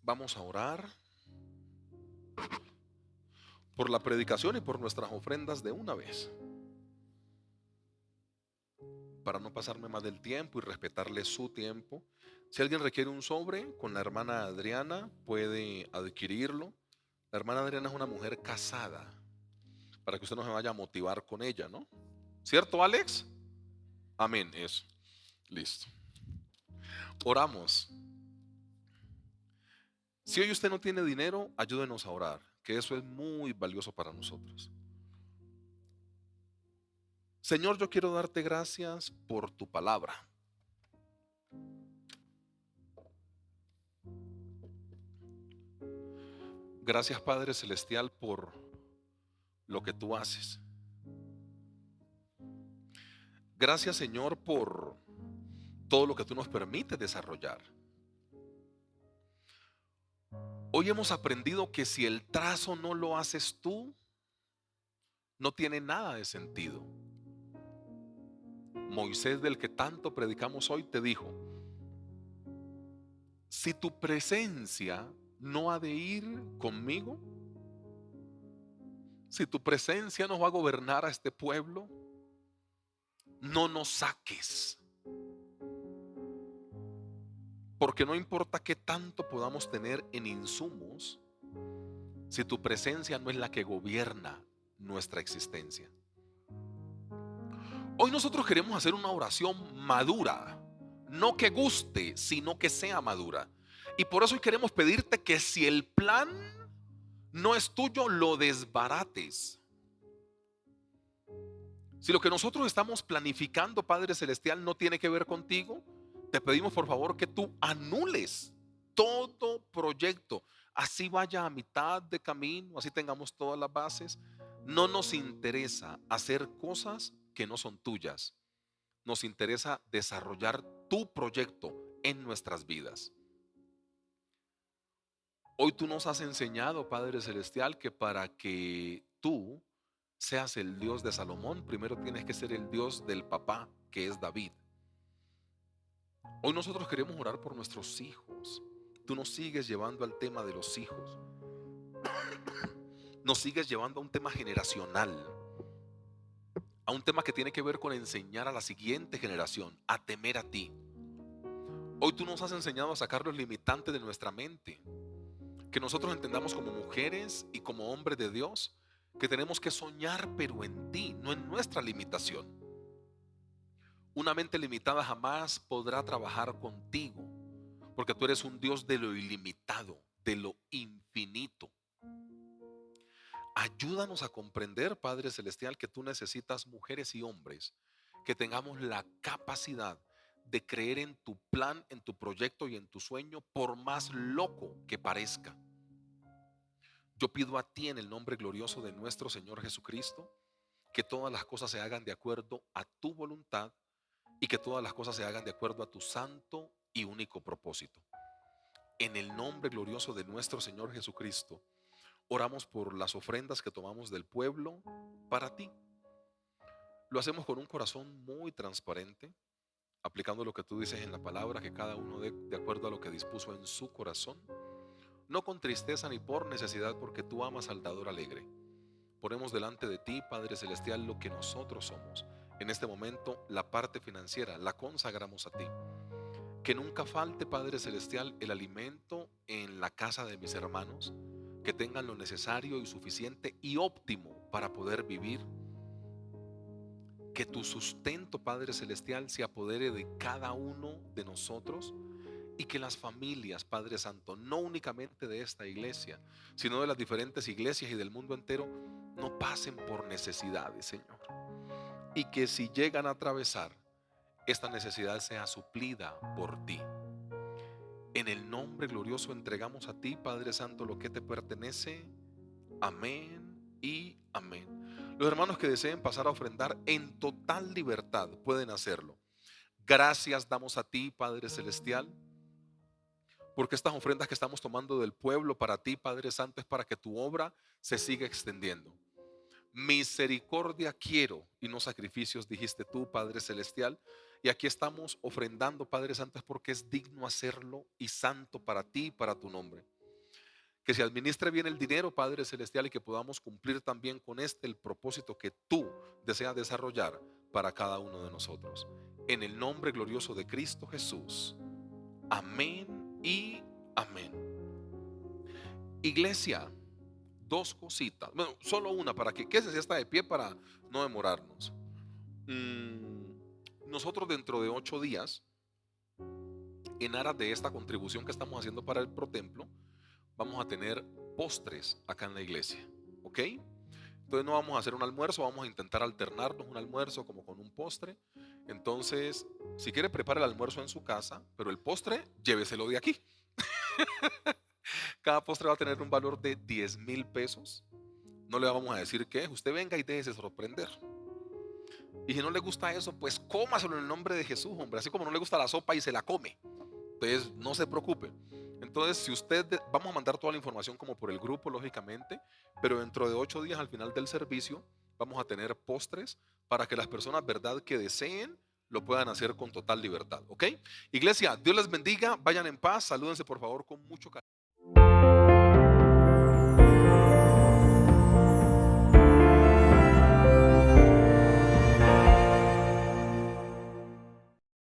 Vamos a orar por la predicación y por nuestras ofrendas de una vez, para no pasarme más del tiempo y respetarle su tiempo. Si alguien requiere un sobre con la hermana Adriana, puede adquirirlo. La hermana Adriana es una mujer casada, para que usted no se vaya a motivar con ella, ¿no? ¿Cierto, Alex? Amén, eso. Listo. Oramos. Si hoy usted no tiene dinero, ayúdenos a orar, que eso es muy valioso para nosotros. Señor, yo quiero darte gracias por tu palabra. Gracias, Padre Celestial, por lo que tú haces. Gracias, Señor, por todo lo que tú nos permites desarrollar. Hoy hemos aprendido que si el trazo no lo haces tú, no tiene nada de sentido. Moisés, del que tanto predicamos hoy, te dijo: si tu presencia no ha de ir conmigo, si tu presencia no va a gobernar a este pueblo, no nos saques. Porque no importa qué tanto podamos tener en insumos, si tu presencia no es la que gobierna nuestra existencia. Hoy nosotros queremos hacer una oración madura, no que guste, sino que sea madura. Y por eso hoy queremos pedirte que si el plan no es tuyo, lo desbarates. Si lo que nosotros estamos planificando, Padre Celestial, no tiene que ver contigo, te pedimos por favor que tú anules todo proyecto. Así vaya a mitad de camino, así tengamos todas las bases. No nos interesa hacer cosas que no son tuyas. Nos interesa desarrollar tu proyecto en nuestras vidas. Hoy tú nos has enseñado, Padre Celestial, que para que tú seas el Dios de Salomón, primero tienes que ser el Dios del papá, que es David. Hoy nosotros queremos orar por nuestros hijos. Tú nos sigues llevando al tema de los hijos. Nos sigues llevando a un tema generacional. a un tema que tiene que ver con enseñar a la siguiente generación a temer a ti. Hoy tú nos has enseñado a sacar los limitantes de nuestra mente, que nosotros entendamos como mujeres y como hombres de Dios que tenemos que soñar, pero en ti, no en nuestra limitación. Una mente limitada jamás podrá trabajar contigo, porque tú eres un Dios de lo ilimitado, de lo infinito. Ayúdanos a comprender, Padre Celestial, que tú necesitas mujeres y hombres que tengamos la capacidad de creer en tu plan, en tu proyecto y en tu sueño, por más loco que parezca. Yo pido a ti en el nombre glorioso de nuestro Señor Jesucristo que todas las cosas se hagan de acuerdo a tu voluntad y que todas las cosas se hagan de acuerdo a tu santo y único propósito. En el nombre glorioso de nuestro Señor Jesucristo, oramos por las ofrendas que tomamos del pueblo para ti. Lo hacemos con un corazón muy transparente, aplicando lo que tú dices en la palabra, que cada uno dé de acuerdo a lo que dispuso en su corazón, no con tristeza ni por necesidad, porque tú amas al dador alegre. Ponemos delante de ti, Padre Celestial, lo que nosotros somos. En este momento, la parte financiera la consagramos a ti. Que nunca falte, Padre Celestial, el alimento en la casa de mis hermanos, que tengan lo necesario y suficiente y óptimo para poder vivir. Que tu sustento, Padre Celestial, se apodere de cada uno de nosotros y que las familias, Padre Santo, no únicamente de esta iglesia, sino de las diferentes iglesias y del mundo entero, no pasen por necesidades, Señor. Y que si llegan a atravesar, esta necesidad sea suplida por ti. En el nombre glorioso entregamos a ti, Padre Santo, lo que te pertenece. Amén y amén. Los hermanos que deseen pasar a ofrendar en total libertad pueden hacerlo. Gracias damos a ti, Padre Celestial, porque estas ofrendas que estamos tomando del pueblo para ti, Padre Santo, es para que tu obra se siga extendiendo. Misericordia quiero y no sacrificios, dijiste tú, Padre Celestial. Y aquí estamos ofrendando, Padre Santo, es porque es digno hacerlo y santo para ti y para tu nombre. Que se administre bien el dinero, Padre Celestial, y que podamos cumplir también con el propósito que tú deseas desarrollar para cada uno de nosotros. En el nombre glorioso de Cristo Jesús. Amén y amén. Iglesia, dos cositas. Bueno, solo una para que se está de pie para no demorarnos. Nosotros dentro de 8 días, en aras de esta contribución que estamos haciendo para el ProTemplo, vamos a tener postres acá en la iglesia, ¿ok? Entonces no vamos a hacer un almuerzo, vamos a intentar alternarnos un almuerzo como con un postre. Entonces, si quiere, prepare el almuerzo en su casa, pero el postre, lléveselo de aquí. Cada postre va a tener un valor de 10,000 pesos. No le vamos a decir qué, usted venga y déjese sorprender. Y si no le gusta eso, pues cómaselo en el nombre de Jesús, hombre. Así como no le gusta la sopa y se la come. Entonces, no se preocupe. Entonces, si vamos a mandar toda la información como por el grupo, lógicamente, pero dentro de 8 días al final del servicio vamos a tener postres para que las personas, verdad, que deseen, lo puedan hacer con total libertad, ¿ok? Iglesia, Dios les bendiga, vayan en paz, salúdense por favor con mucho cariño.